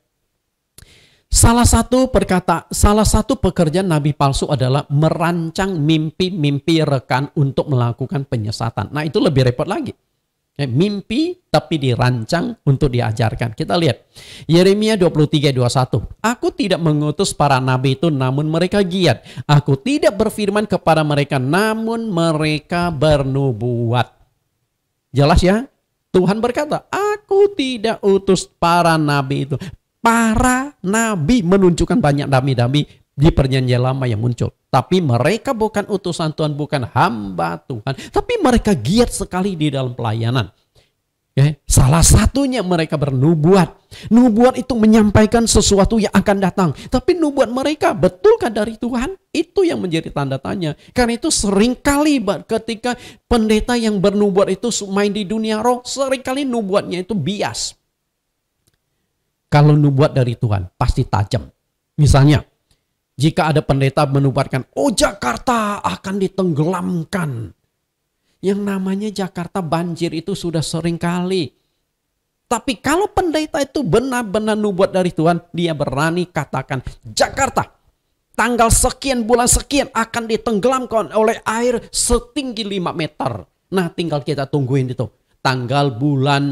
Salah satu pekerjaan nabi palsu adalah merancang mimpi-mimpi rekan untuk melakukan penyesatan. Nah itu lebih repot lagi. Mimpi tapi dirancang untuk diajarkan. Kita lihat Yeremia 23:21. Aku tidak mengutus para nabi itu namun mereka giat. Aku tidak berfirman kepada mereka namun mereka bernubuat. Jelas ya? Tuhan berkata, aku tidak utus para nabi itu. Para nabi menunjukkan banyak nabi-nabi di perjanjian lama yang muncul. Tapi mereka bukan utusan Tuhan, bukan hamba Tuhan. Tapi mereka giat sekali di dalam pelayanan. Salah satunya mereka bernubuat. Nubuat itu menyampaikan sesuatu yang akan datang. Tapi nubuat mereka betulkah dari Tuhan? Itu yang menjadi tanda tanya. Karena itu seringkali ketika pendeta yang bernubuat itu main di dunia roh, seringkali nubuatnya itu bias. Kalau nubuat dari Tuhan, pasti tajam. Misalnya, jika ada pendeta menubuatkan, Jakarta akan ditenggelamkan. Yang namanya Jakarta banjir itu sudah sering kali. Tapi kalau pendeta itu benar-benar nubuat dari Tuhan, dia berani katakan, Jakarta, tanggal sekian, bulan sekian akan ditenggelamkan oleh air setinggi 5 meter. Nah, tinggal kita tungguin itu. Tanggal, bulan,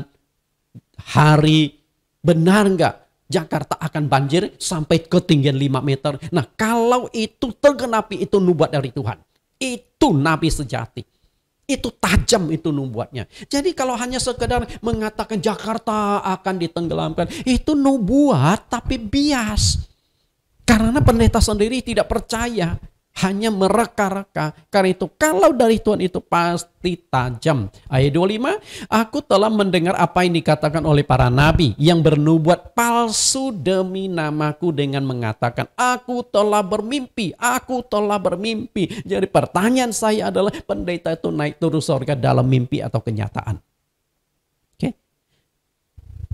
hari, benar nggak Jakarta akan banjir sampai ketinggian 5 meter? Nah kalau itu tergenapi, itu nubuat dari Tuhan. Itu nabi sejati. Itu tajam itu nubuatnya. Jadi kalau hanya sekedar mengatakan Jakarta akan ditenggelamkan, itu nubuat tapi bias. Karena pendeta sendiri tidak percaya. Hanya mereka-reka. Karena itu kalau dari Tuhan itu pasti tajam. Ayat 25. Aku telah mendengar apa yang dikatakan oleh para nabi yang bernubuat palsu demi namaku dengan mengatakan aku telah bermimpi. Aku telah bermimpi. Jadi pertanyaan saya adalah pendeta itu naik turun surga dalam mimpi atau kenyataan?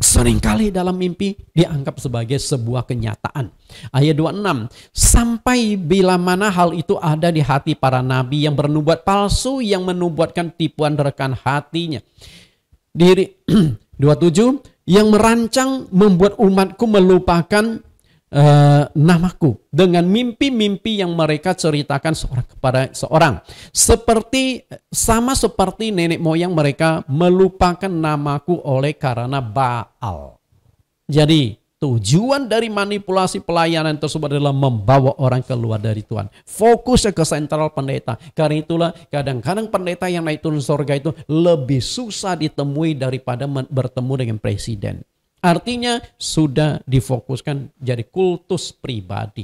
Seringkali dalam mimpi dianggap sebagai sebuah kenyataan. Ayat 26. Sampai bila mana hal itu ada di hati para nabi yang bernubuat palsu, yang menubuatkan tipuan rekan hatinya. diri 27, yang merancang membuat umatku melupakan namaku dengan mimpi-mimpi yang mereka ceritakan seorang kepada seorang, sama seperti nenek moyang mereka melupakan namaku oleh karena Baal. Jadi tujuan dari manipulasi pelayanan tersebut adalah membawa orang keluar dari Tuhan. Fokusnya ke sentral pendeta. Karena itulah kadang-kadang pendeta yang naik turun surga itu lebih susah ditemui daripada bertemu dengan presiden. Artinya sudah difokuskan jadi kultus pribadi.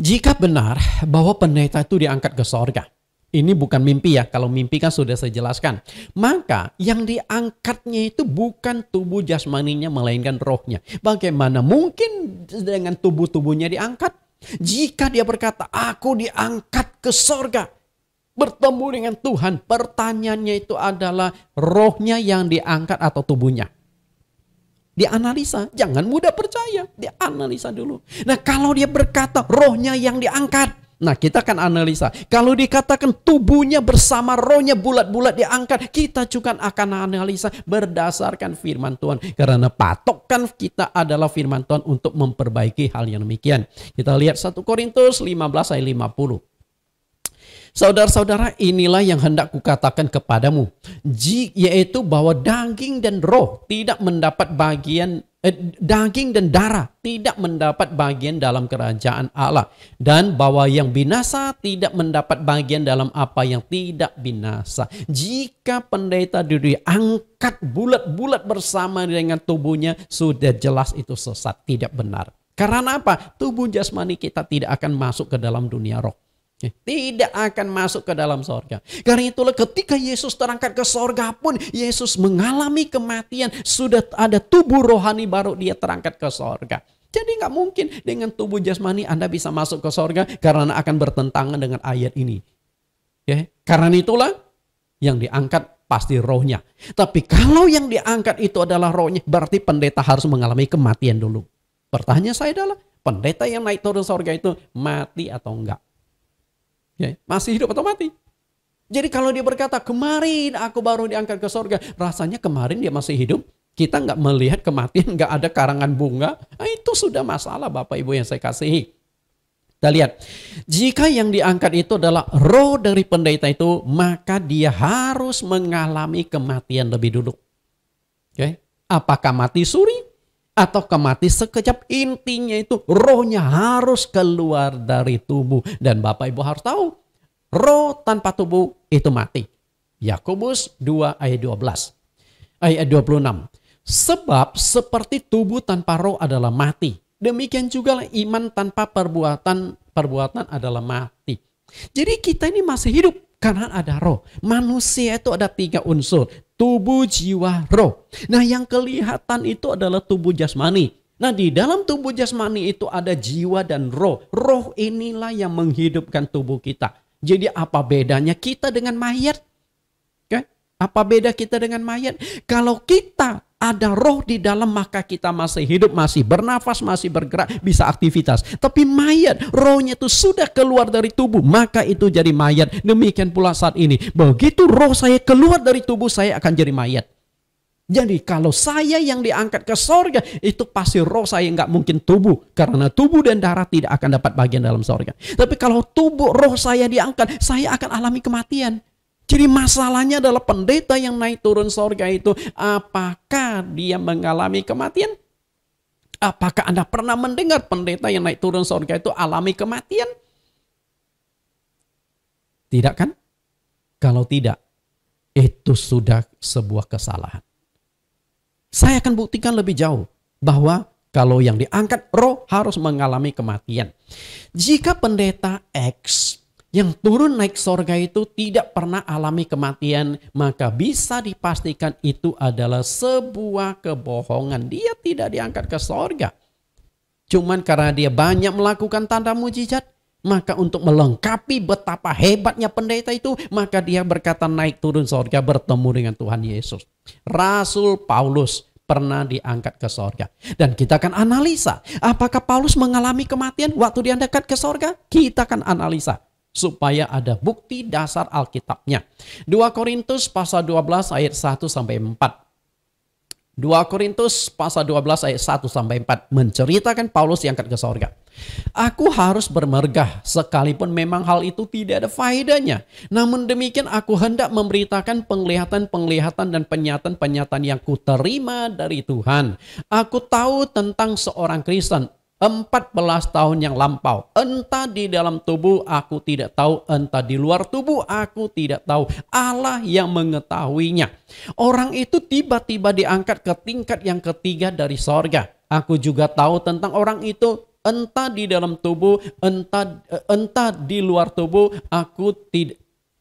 Jika benar bahwa pendeta itu diangkat ke sorga, ini bukan mimpi ya, kalau mimpi kan sudah saya jelaskan. Maka yang diangkatnya itu bukan tubuh jasmaninya melainkan rohnya. Bagaimana mungkin dengan tubuhnya diangkat? Jika dia berkata, aku diangkat ke sorga, bertemu dengan Tuhan, pertanyaannya itu adalah rohnya yang diangkat atau tubuhnya? Dianalisa, jangan mudah percaya, dianalisa dulu. Nah kalau dia berkata rohnya yang diangkat, nah kita akan analisa. Kalau dikatakan tubuhnya bersama rohnya bulat-bulat diangkat, kita juga akan analisa berdasarkan firman Tuhan. Karena patokan kita adalah firman Tuhan untuk memperbaiki hal yang demikian. Kita lihat 1 Korintus 15 ayat 50. Saudara-saudara, inilah yang hendak kukatakan kepadamu, yaitu bahwa daging dan roh tidak mendapat bagian, daging dan darah tidak mendapat bagian dalam kerajaan Allah, dan bahwa yang binasa tidak mendapat bagian dalam apa yang tidak binasa. Jika pendeta diangkat bulat-bulat bersama dengan tubuhnya, sudah jelas itu sesat, tidak benar. Karena apa? Tubuh jasmani kita tidak akan masuk ke dalam dunia roh. Tidak akan masuk ke dalam sorga. Karena itulah ketika Yesus terangkat ke sorga pun, Yesus mengalami kematian. Sudah ada tubuh rohani baru dia terangkat ke sorga. Jadi nggak mungkin dengan tubuh jasmani Anda bisa masuk ke sorga, karena akan bertentangan dengan ayat ini. Karena itulah yang diangkat pasti rohnya. Tapi kalau yang diangkat itu adalah rohnya, berarti pendeta harus mengalami kematian dulu. Pertanyaan saya adalah, pendeta yang naik turun sorga itu mati atau enggak? Masih hidup atau mati? Jadi kalau dia berkata, kemarin aku baru diangkat ke sorga, rasanya kemarin dia masih hidup. Kita nggak melihat kematian, nggak ada karangan bunga. Nah, itu sudah masalah Bapak Ibu yang saya kasihi. Kita lihat, jika yang diangkat itu adalah roh dari pendeta itu, maka dia harus mengalami kematian lebih dulu. Apakah mati suri atau mati sekejap? Intinya itu rohnya harus keluar dari tubuh. Dan Bapak Ibu harus tahu, roh tanpa tubuh itu mati. Yakobus 2 ayat 12. Ayat 26. Sebab seperti tubuh tanpa roh adalah mati, demikian juga iman tanpa perbuatan adalah mati. Jadi kita ini masih hidup karena ada roh. Manusia itu ada 3 unsur. Tubuh, jiwa, roh. Nah yang kelihatan itu adalah tubuh jasmani. Nah di dalam tubuh jasmani itu ada jiwa dan roh. Roh inilah yang menghidupkan tubuh kita. Jadi apa bedanya kita dengan mayat? Apa beda kita dengan mayat? Kalau kita ada roh di dalam, maka kita masih hidup, masih bernafas, masih bergerak, bisa aktivitas. Tapi mayat, rohnya itu sudah keluar dari tubuh, maka itu jadi mayat. Demikian pula saat ini. Begitu roh saya keluar dari tubuh, saya akan jadi mayat. Jadi kalau saya yang diangkat ke sorga, itu pasti roh saya nggak mungkin tubuh. Karena tubuh dan darah tidak akan dapat bagian dalam sorga. Tapi kalau tubuh roh saya diangkat, saya akan alami kematian. Jadi masalahnya adalah pendeta yang naik turun sorga itu, apakah dia mengalami kematian? Apakah Anda pernah mendengar pendeta yang naik turun sorga itu alami kematian? Tidak kan? Kalau tidak, itu sudah sebuah kesalahan. Saya akan buktikan lebih jauh bahwa kalau yang diangkat roh harus mengalami kematian. Jika pendeta X yang turun naik sorga itu tidak pernah alami kematian, maka bisa dipastikan itu adalah sebuah kebohongan. Dia tidak diangkat ke sorga. Cuman karena dia banyak melakukan tanda mujizat, maka untuk melengkapi betapa hebatnya pendeta itu, maka dia berkata naik turun sorga bertemu dengan Tuhan Yesus. Rasul Paulus pernah diangkat ke sorga. Dan kita akan analisa, apakah Paulus mengalami kematian waktu diangkat ke sorga? Kita akan analisa. supaya ada bukti dasar Alkitabnya. 2 Korintus pasal 12 ayat 1 sampai 4. 2 Korintus pasal 12 ayat 1 sampai 4 menceritakan Paulus diangkat ke sorga. Aku harus bermegah sekalipun memang hal itu tidak ada faedahnya. Namun demikian aku hendak memberitakan penglihatan-penglihatan dan penyataan-penyataan yang kuterima dari Tuhan. Aku tahu tentang seorang Kristen 14 tahun yang lampau. Entah di dalam tubuh aku tidak tahu, entah di luar tubuh aku tidak tahu. Allah yang mengetahuinya. Orang itu tiba-tiba diangkat ke tingkat yang ketiga dari sorga. Aku juga tahu tentang orang itu, entah di dalam tubuh, entah di luar tubuh, aku tidak.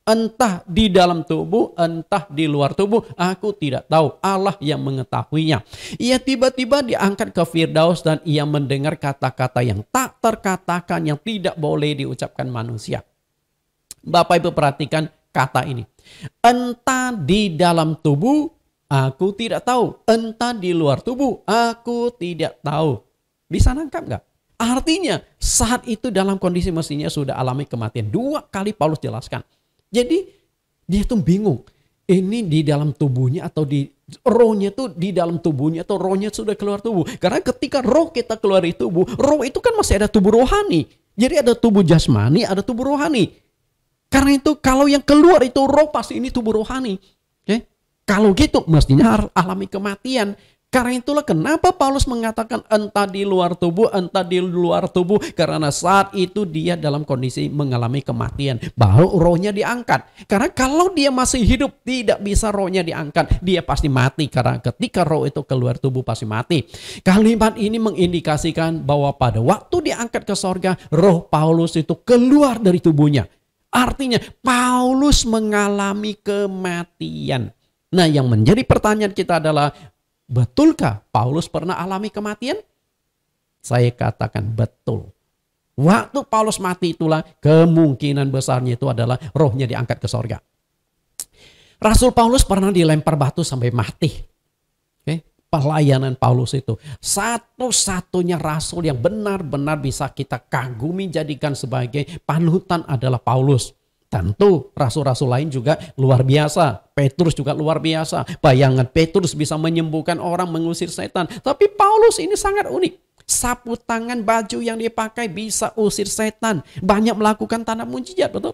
Entah di dalam tubuh, entah di luar tubuh, aku tidak tahu. Allah yang mengetahuinya. Ia tiba-tiba diangkat ke Firdaus dan ia mendengar kata-kata yang tak terkatakan, yang tidak boleh diucapkan manusia. Bapak Ibu perhatikan kata ini. Entah di dalam tubuh, aku tidak tahu. Entah di luar tubuh, aku tidak tahu. Bisa nangkap nggak? Artinya saat itu dalam kondisi mestinya sudah alami kematian. 2 kali Paulus jelaskan. Jadi dia tuh bingung. Ini di dalam tubuhnya atau di rohnya tuh di dalam tubuhnya atau rohnya sudah keluar tubuh. Karena ketika roh kita keluar dari tubuh, roh itu kan masih ada tubuh rohani. Jadi ada tubuh jasmani, ada tubuh rohani. Karena itu kalau yang keluar itu roh, pasti ini tubuh rohani. Oke? Kalau gitu mestinya harus alami kematian. Karena itulah kenapa Paulus mengatakan entah di luar tubuh, entah di luar tubuh. Karena saat itu dia dalam kondisi mengalami kematian. Baru rohnya diangkat. Karena kalau dia masih hidup, tidak bisa rohnya diangkat. Dia pasti mati. Karena ketika roh itu keluar tubuh pasti mati. Kalimat ini mengindikasikan bahwa pada waktu diangkat ke sorga, roh Paulus itu keluar dari tubuhnya. Artinya Paulus mengalami kematian. Nah, yang menjadi pertanyaan kita adalah, betulkah Paulus pernah alami kematian? Saya katakan betul. Waktu Paulus mati itulah kemungkinan besarnya itu adalah rohnya diangkat ke sorga. Rasul Paulus pernah dilempar batu sampai mati. Pelayanan Paulus itu satu-satunya rasul yang benar-benar bisa kita kagumi, jadikan sebagai panutan adalah Paulus. Tentu rasul-rasul lain juga luar biasa. Petrus juga luar biasa. Bayangan Petrus bisa menyembuhkan orang, mengusir setan. Tapi Paulus ini sangat unik. Sapu tangan, baju yang dipakai bisa usir setan. Banyak melakukan tanda mujizat, betul?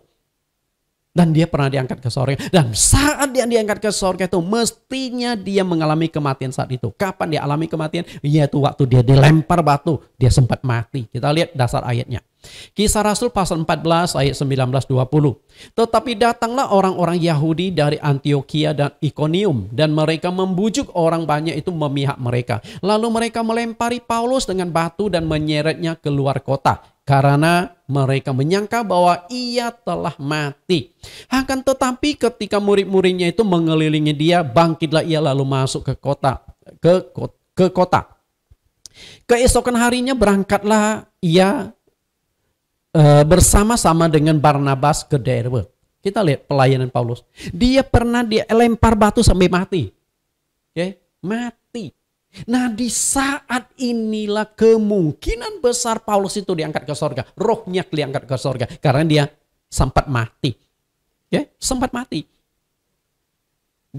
Dan dia pernah diangkat ke sorga. Dan saat dia diangkat ke sorga itu mestinya dia mengalami kematian saat itu. Kapan dia alami kematian? Yaitu waktu dia dilempar batu. Dia sempat mati. Kita lihat dasar ayatnya. Kisah Rasul pasal 14 ayat 19-20. Tetapi datanglah orang-orang Yahudi dari Antioquia dan Iconium, dan mereka membujuk orang banyak itu memihak mereka. Lalu mereka melempari Paulus dengan batu dan menyeretnya keluar kota, karena mereka menyangka bahwa ia telah mati. Akan tetapi ketika murid-muridnya itu mengelilingi dia, bangkitlah ia lalu masuk ke kota. Keesokan harinya berangkatlah ia bersama-sama dengan Barnabas ke Derbe. Kita lihat pelayanan Paulus. Dia pernah dilempar batu sampai mati. Mati. Nah, di saat inilah kemungkinan besar Paulus itu diangkat ke sorga. Rohnya diangkat ke sorga. Karena dia sempat mati. Sempat mati.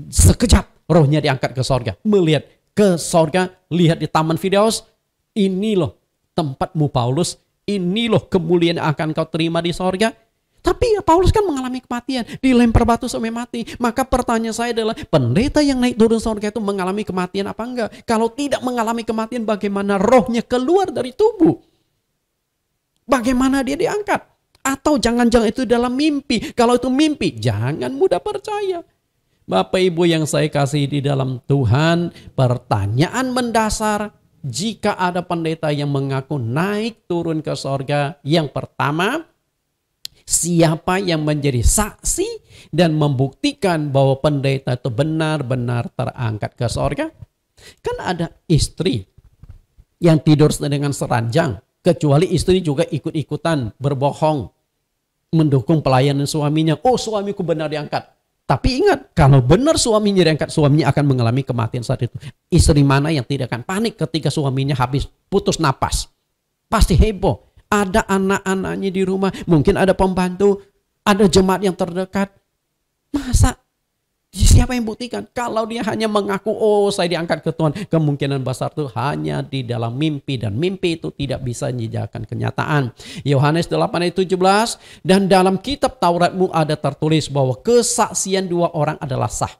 Sekejap rohnya diangkat ke sorga. Melihat ke sorga, lihat di taman Firdaus. Ini loh tempatmu Paulus. Ini loh kemuliaan yang akan kau terima di sorga. Tapi Paulus kan mengalami kematian. Dilempar batu sampai mati. Maka pertanyaan saya adalah, pendeta yang naik turun sorga itu mengalami kematian apa enggak? Kalau tidak mengalami kematian, bagaimana rohnya keluar dari tubuh? Bagaimana dia diangkat? Atau jangan-jangan itu dalam mimpi? Kalau itu mimpi, jangan mudah percaya. Bapak Ibu yang saya kasih di dalam Tuhan, pertanyaan mendasar, jika ada pendeta yang mengaku naik turun ke sorga, yang pertama, siapa yang menjadi saksi dan membuktikan bahwa pendeta itu benar-benar terangkat ke sorga? Kan ada istri yang tidur dengan seranjang, kecuali istri juga ikut-ikutan berbohong, mendukung pelayanan suaminya. Oh, suamiku benar diangkat. Tapi ingat, kalau benar suaminya diangkat, suaminya akan mengalami kematian saat itu. Istri mana yang tidak akan panik ketika suaminya habis putus napas? Pasti heboh. ada anak-anaknya di rumah, mungkin ada pembantu, ada jemaat yang terdekat. Masa siapa yang buktikan? Kalau dia hanya mengaku, oh saya diangkat ke Tuhan, kemungkinan besar itu hanya di dalam mimpi, dan mimpi itu tidak bisa menjadikan kenyataan. Yohanes 8 ayat 17, dan dalam kitab Tauratmu ada tertulis bahwa kesaksian dua orang adalah sah.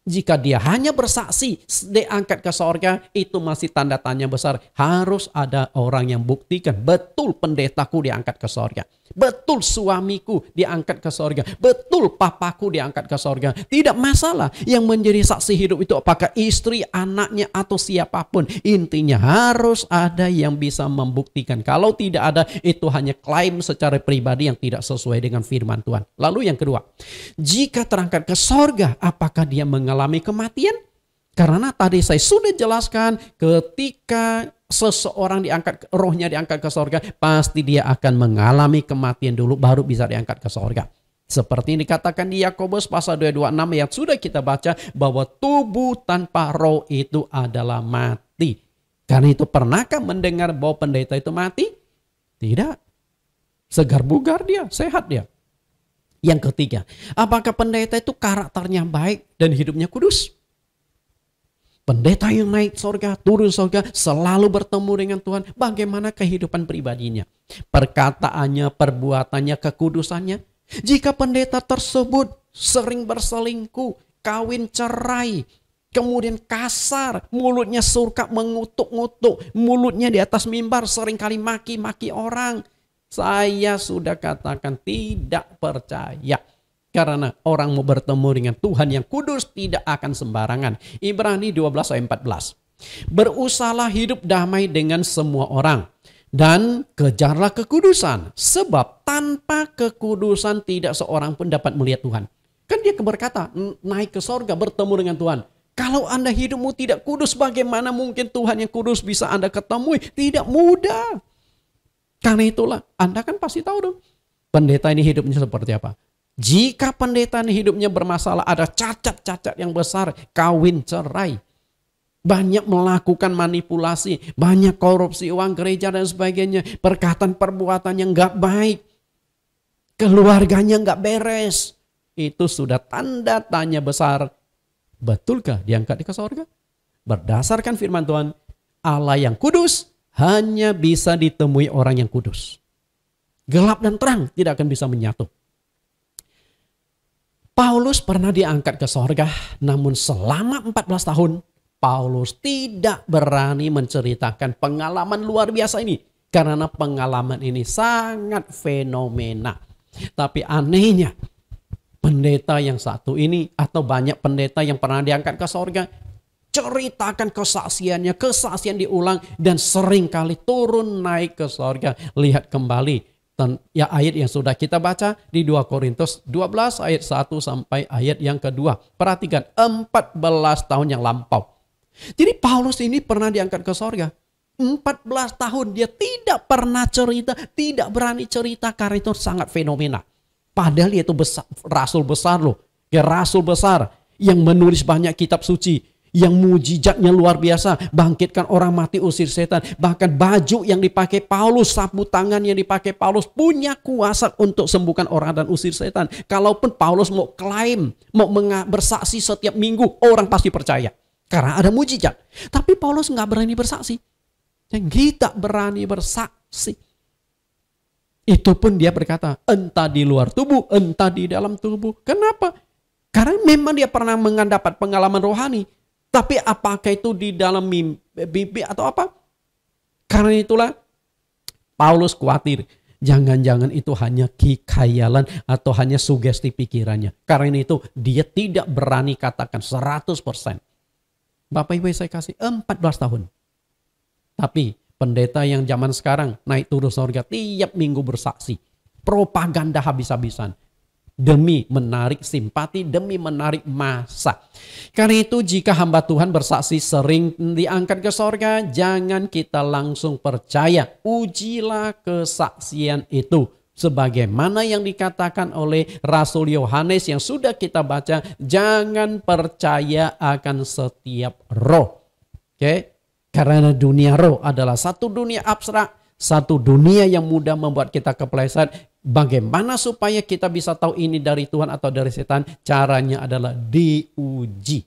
Jika dia hanya bersaksi diangkat ke sorga, itu masih tanda tanya besar. Harus ada orang yang buktikan, betul pendetaku diangkat ke sorga. Betul suamiku diangkat ke sorga. Betul papaku diangkat ke sorga. Tidak masalah yang menjadi saksi hidup itu apakah istri, anaknya, atau siapapun. Intinya harus ada yang bisa membuktikan. Kalau tidak ada, itu hanya klaim secara pribadi yang tidak sesuai dengan firman Tuhan. Lalu yang kedua, jika terangkat ke sorga, apakah dia mengalami kematian? Karena tadi saya sudah jelaskan, ketika seseorang diangkat, rohnya diangkat ke sorga, pasti dia akan mengalami kematian dulu, baru bisa diangkat ke sorga. Seperti yang dikatakan di Yakobus pasal 2:26 yang sudah kita baca, bahwa tubuh tanpa roh itu adalah mati. Karena itu, pernahkah mendengar bahwa pendeta itu mati? Tidak. Segar bugar dia, sehat dia. Yang ketiga, apakah pendeta itu karakternya baik dan hidupnya kudus? Pendeta yang naik sorga, turun sorga, selalu bertemu dengan Tuhan. Bagaimana kehidupan pribadinya? Perkataannya, perbuatannya, kekudusannya. Jika pendeta tersebut sering berselingkuh, kawin cerai, kemudian kasar, mulutnya suka mengutuk-ngutuk, mulutnya di atas mimbar seringkali maki-maki orang, saya sudah katakan tidak percaya. Karena orang mau bertemu dengan Tuhan yang kudus tidak akan sembarangan. Ibrani 12 ayat 14. Berusahalah hidup damai dengan semua orang, dan kejarlah kekudusan, sebab tanpa kekudusan tidak seorang pun dapat melihat Tuhan. Kan dia berkata, naik ke sorga bertemu dengan Tuhan. Kalau Anda hidupmu tidak kudus, bagaimana mungkin Tuhan yang kudus bisa Anda ketemui? Tidak mudah. Karena itulah, Anda kan pasti tahu dong, pendeta ini hidupnya seperti apa. Jika pendeta ini hidupnya bermasalah, ada cacat-cacat yang besar, kawin cerai, banyak melakukan manipulasi, banyak korupsi uang gereja dan sebagainya, perkataan perbuatan yang gak baik, keluarganya gak beres, itu sudah tanda tanya besar. Betulkah diangkat ke sorga? Berdasarkan firman Tuhan, Allah yang kudus hanya bisa ditemui orang yang kudus. Gelap dan terang tidak akan bisa menyatu. Paulus pernah diangkat ke sorga, namun selama 14 tahun Paulus tidak berani menceritakan pengalaman luar biasa ini. Karena pengalaman ini sangat fenomena. Tapi anehnya, pendeta yang satu ini atau banyak pendeta yang pernah diangkat ke sorga, ceritakan kesaksiannya, kesaksian diulang, dan seringkali turun naik ke sorga. Lihat kembali ya ayat yang sudah kita baca di 2 Korintus 12 ayat 1 sampai ayat yang kedua. Perhatikan, 14 tahun yang lampau. Jadi Paulus ini pernah diangkat ke sorga. 14 tahun dia tidak pernah cerita, tidak berani cerita karena itu sangat fenomena. Padahal dia itu rasul besar loh. Ya, rasul besar yang menulis banyak kitab suci. Yang mujizatnya luar biasa, bangkitkan orang mati, usir setan. Bahkan baju yang dipakai Paulus, sapu tangan yang dipakai Paulus punya kuasa untuk sembuhkan orang dan usir setan. Kalaupun Paulus mau klaim, mau bersaksi setiap minggu, orang pasti percaya. Karena ada mujizat. Tapi Paulus nggak berani bersaksi. Yang tidak berani bersaksi. Itu pun dia berkata, entah di luar tubuh, entah di dalam tubuh. Kenapa? Karena memang dia pernah mendapat pengalaman rohani. Tapi apakah itu di dalam mimpi atau apa? Karena itulah Paulus khawatir. Jangan-jangan itu hanya khayalan atau hanya sugesti pikirannya. Karena itu dia tidak berani katakan 100%. Bapak Ibu saya kasih 14 tahun. Tapi pendeta yang zaman sekarang naik turun surga tiap minggu bersaksi. Propaganda habis-habisan. Demi menarik simpati, demi menarik massa. Karena itu jika hamba Tuhan bersaksi sering diangkat ke sorga, jangan kita langsung percaya. Ujilah kesaksian itu. Sebagaimana yang dikatakan oleh Rasul Yohanes yang sudah kita baca, jangan percaya akan setiap roh. Oke? Karena dunia roh adalah satu dunia abstrak, satu dunia yang mudah membuat kita kepleset. Bagaimana supaya kita bisa tahu ini dari Tuhan atau dari setan? Caranya adalah diuji.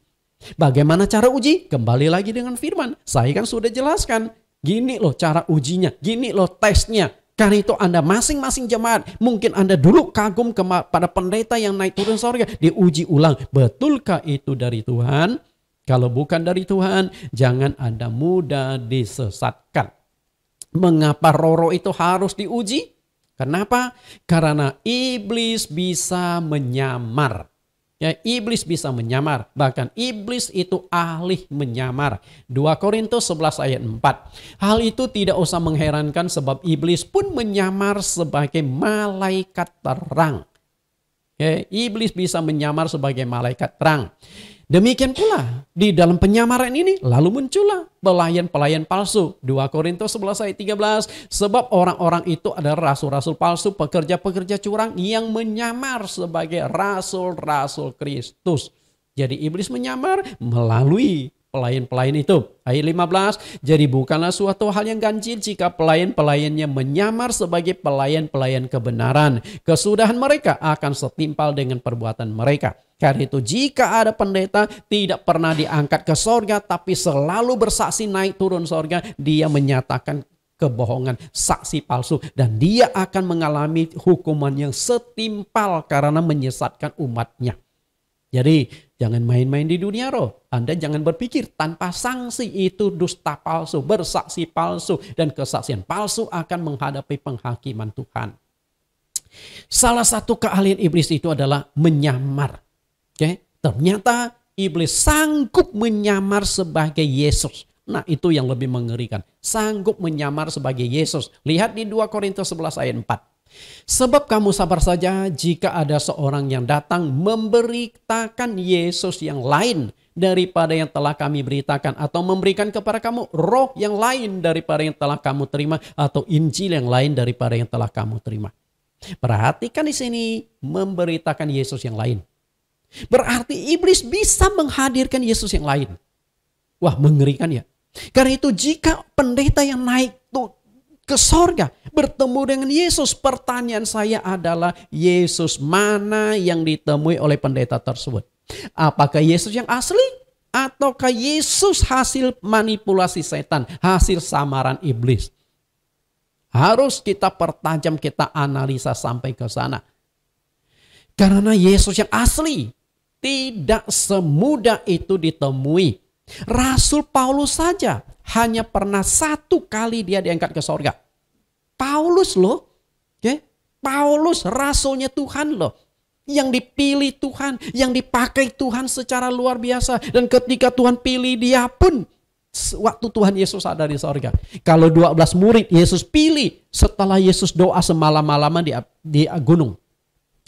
Bagaimana cara uji? Kembali lagi dengan firman. Saya kan sudah jelaskan. Gini loh cara ujinya. Gini loh tesnya. Karena itu Anda masing-masing jemaat, mungkin Anda dulu kagum pada pendeta yang naik turun sorga. Diuji ulang. Betulkah itu dari Tuhan? Kalau bukan dari Tuhan, jangan Anda mudah disesatkan. Mengapa Roro itu harus diuji? Kenapa? Karena iblis bisa menyamar. Ya, iblis bisa menyamar. Bahkan iblis itu ahli menyamar. 2 Korintus 11 ayat 4. Hal itu tidak usah mengherankan sebab iblis pun menyamar sebagai malaikat terang. Ya, iblis bisa menyamar sebagai malaikat terang. Demikian pula di dalam penyamaran ini lalu muncullah pelayan-pelayan palsu. 2 Korintus 11 ayat 13. Sebab orang-orang itu adalah rasul-rasul palsu, pekerja-pekerja curang yang menyamar sebagai rasul-rasul Kristus. Jadi iblis menyamar melalui pelayan-pelayan itu. Ayat 15. Jadi bukanlah suatu hal yang ganjil jika pelayan-pelayannya menyamar sebagai pelayan-pelayan kebenaran. Kesudahan mereka akan setimpal dengan perbuatan mereka. Karena itu jika ada pendeta tidak pernah diangkat ke sorga tapi selalu bersaksi naik turun sorga, dia menyatakan kebohongan, saksi palsu, dan dia akan mengalami hukuman yang setimpal karena menyesatkan umatnya. Jadi jangan main-main di dunia roh. Anda jangan berpikir tanpa sanksi itu dusta palsu, bersaksi palsu, dan kesaksian palsu akan menghadapi penghakiman Tuhan. Salah satu keahlian iblis itu adalah menyamar. Ternyata iblis sanggup menyamar sebagai Yesus. Nah, itu yang lebih mengerikan. Sanggup menyamar sebagai Yesus. Lihat di 2 Korintus 11 ayat 4. Sebab kamu sabar saja jika ada seorang yang datang memberitakan Yesus yang lain daripada yang telah kami beritakan, atau memberikan kepada kamu roh yang lain daripada yang telah kamu terima, atau Injil yang lain daripada yang telah kamu terima. Perhatikan di sini, memberitakan Yesus yang lain. Berarti iblis bisa menghadirkan Yesus yang lain. Wah, mengerikan ya. Karena itu jika pendeta yang naik ke sorga bertemu dengan Yesus, pertanyaan saya adalah Yesus mana yang ditemui oleh pendeta tersebut? Apakah Yesus yang asli? Ataukah Yesus hasil manipulasi setan, hasil samaran iblis? Harus kita pertajam, kita analisa sampai ke sana. Karena Yesus yang asli tidak semudah itu ditemui. Rasul Paulus saja hanya pernah 1 kali dia diangkat ke sorga. Paulus loh. Paulus rasulnya Tuhan loh. Yang dipilih Tuhan, yang dipakai Tuhan secara luar biasa. Dan ketika Tuhan pilih dia pun, waktu Tuhan Yesus ada di sorga. Kalau 12 murid Yesus pilih setelah Yesus doa semalam-malaman di gunung.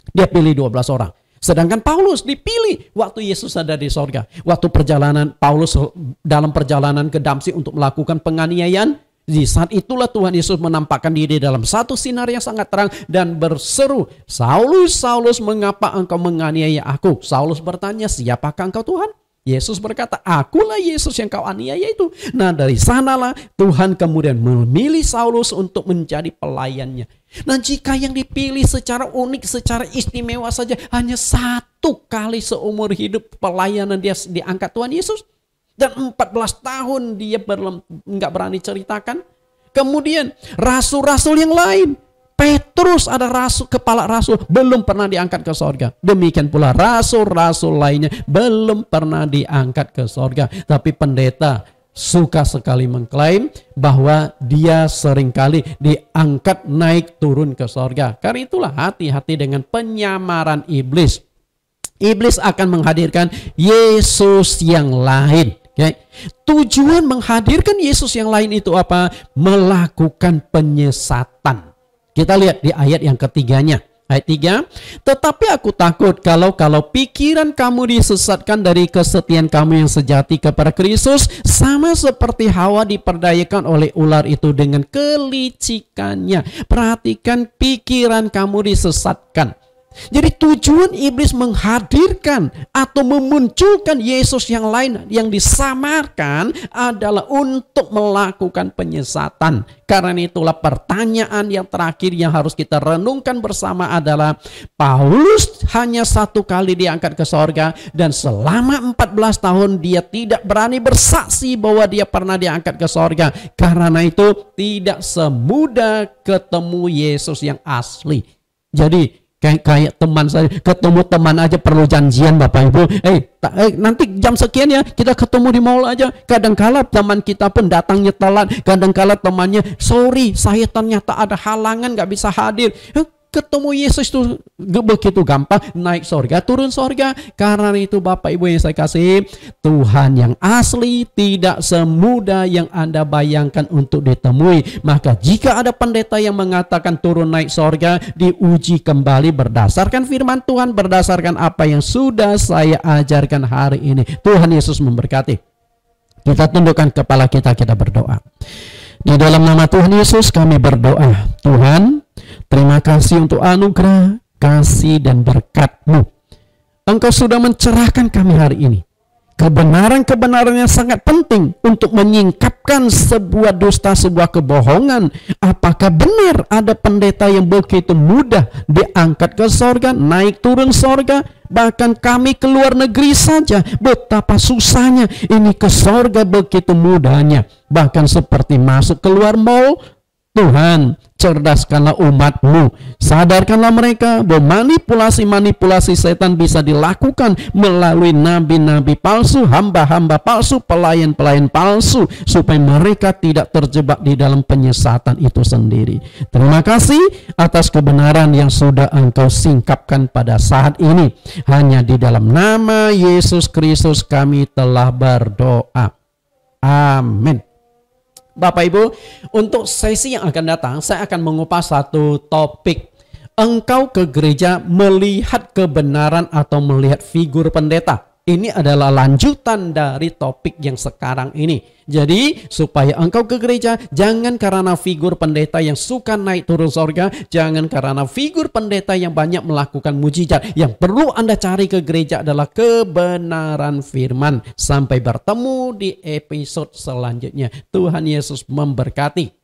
Dia pilih 12 orang. Sedangkan Paulus dipilih waktu Yesus ada di sorga. Waktu Paulus dalam perjalanan ke Damsik untuk melakukan penganiayaan. Di saat itulah Tuhan Yesus menampakkan diri dalam satu sinar yang sangat terang dan berseru, Saulus, Saulus, mengapa engkau menganiaya aku? Saulus bertanya, siapakah engkau Tuhan? Yesus berkata, akulah Yesus yang kau aniaya itu. Nah, dari sanalah Tuhan kemudian memilih Saulus untuk menjadi pelayannya. Nah, jika yang dipilih secara unik, secara istimewa saja hanya 1 kali seumur hidup pelayanan dia diangkat Tuhan Yesus. Dan 14 tahun dia nggak berani ceritakan. Kemudian rasul-rasul yang lain. Petrus ada kepala rasul belum pernah diangkat ke sorga. Demikian pula rasul-rasul lainnya belum pernah diangkat ke sorga. Tapi pendeta suka sekali mengklaim bahwa dia seringkali diangkat naik turun ke sorga. Karena itulah hati-hati dengan penyamaran iblis. Iblis akan menghadirkan Yesus yang lain. Tujuan menghadirkan Yesus yang lain itu apa? Melakukan penyesatan. Kita lihat di ayat yang ketiganya. Ayat 3. Tetapi aku takut kalau pikiran kamu disesatkan dari kesetiaan kamu yang sejati kepada Kristus, sama seperti Hawa diperdayakan oleh ular itu dengan kelicikannya. Perhatikan, pikiran kamu disesatkan. Jadi tujuan iblis menghadirkan atau memunculkan Yesus yang lain yang disamarkan adalah untuk melakukan penyesatan. Karena itulah pertanyaan yang terakhir yang harus kita renungkan bersama adalah, Paulus hanya satu kali diangkat ke sorga dan selama 14 tahun dia tidak berani bersaksi bahwa dia pernah diangkat ke sorga. Karena itu tidak semudah ketemu Yesus yang asli. Jadi kayak teman saya, ketemu teman aja perlu janjian Bapak Ibu. Nanti jam sekian ya kita ketemu di mall aja. Kadangkala teman kita pun datangnya telat. Kadangkala temannya, sorry saya ternyata ada halangan gak bisa hadir. Ketemu Yesus itu begitu gampang, naik sorga, turun sorga. Karena itu Bapak Ibu yang saya kasih, Tuhan yang asli tidak semudah yang Anda bayangkan untuk ditemui. Maka jika ada pendeta yang mengatakan turun naik sorga, diuji kembali berdasarkan firman Tuhan, berdasarkan apa yang sudah saya ajarkan hari ini. Tuhan Yesus memberkati. Kita tundukkan kepala kita berdoa. Di dalam nama Tuhan Yesus kami berdoa. Tuhan, terima kasih untuk anugerah, kasih dan berkat-Mu. Engkau sudah mencerahkan kami hari ini. Kebenaran-kebenaran yang sangat penting untuk menyingkapkan sebuah dusta, sebuah kebohongan. Apakah benar ada pendeta yang begitu mudah diangkat ke sorga, naik turun sorga? Bahkan kami ke luar negeri saja, betapa susahnya ini ke sorga begitu mudahnya. Bahkan seperti masuk keluar mall. Tuhan, cerdaskanlah umat-Mu. Sadarkanlah mereka bahwa manipulasi-manipulasi setan bisa dilakukan melalui nabi-nabi palsu, hamba-hamba palsu, pelayan-pelayan palsu, supaya mereka tidak terjebak di dalam penyesatan itu sendiri. Terima kasih atas kebenaran yang sudah Engkau singkapkan pada saat ini. Hanya di dalam nama Yesus Kristus kami telah berdoa. Amin. Bapak Ibu, untuk sesi yang akan datang, saya akan mengupas satu topik. Engkau ke gereja melihat kebenaran atau melihat figur pendeta. Ini adalah lanjutan dari topik yang sekarang ini. Jadi, supaya engkau ke gereja, jangan karena figur pendeta yang suka naik turun sorga, jangan karena figur pendeta yang banyak melakukan mujizat. Yang perlu Anda cari ke gereja adalah kebenaran firman. Sampai bertemu di episode selanjutnya. Tuhan Yesus memberkati.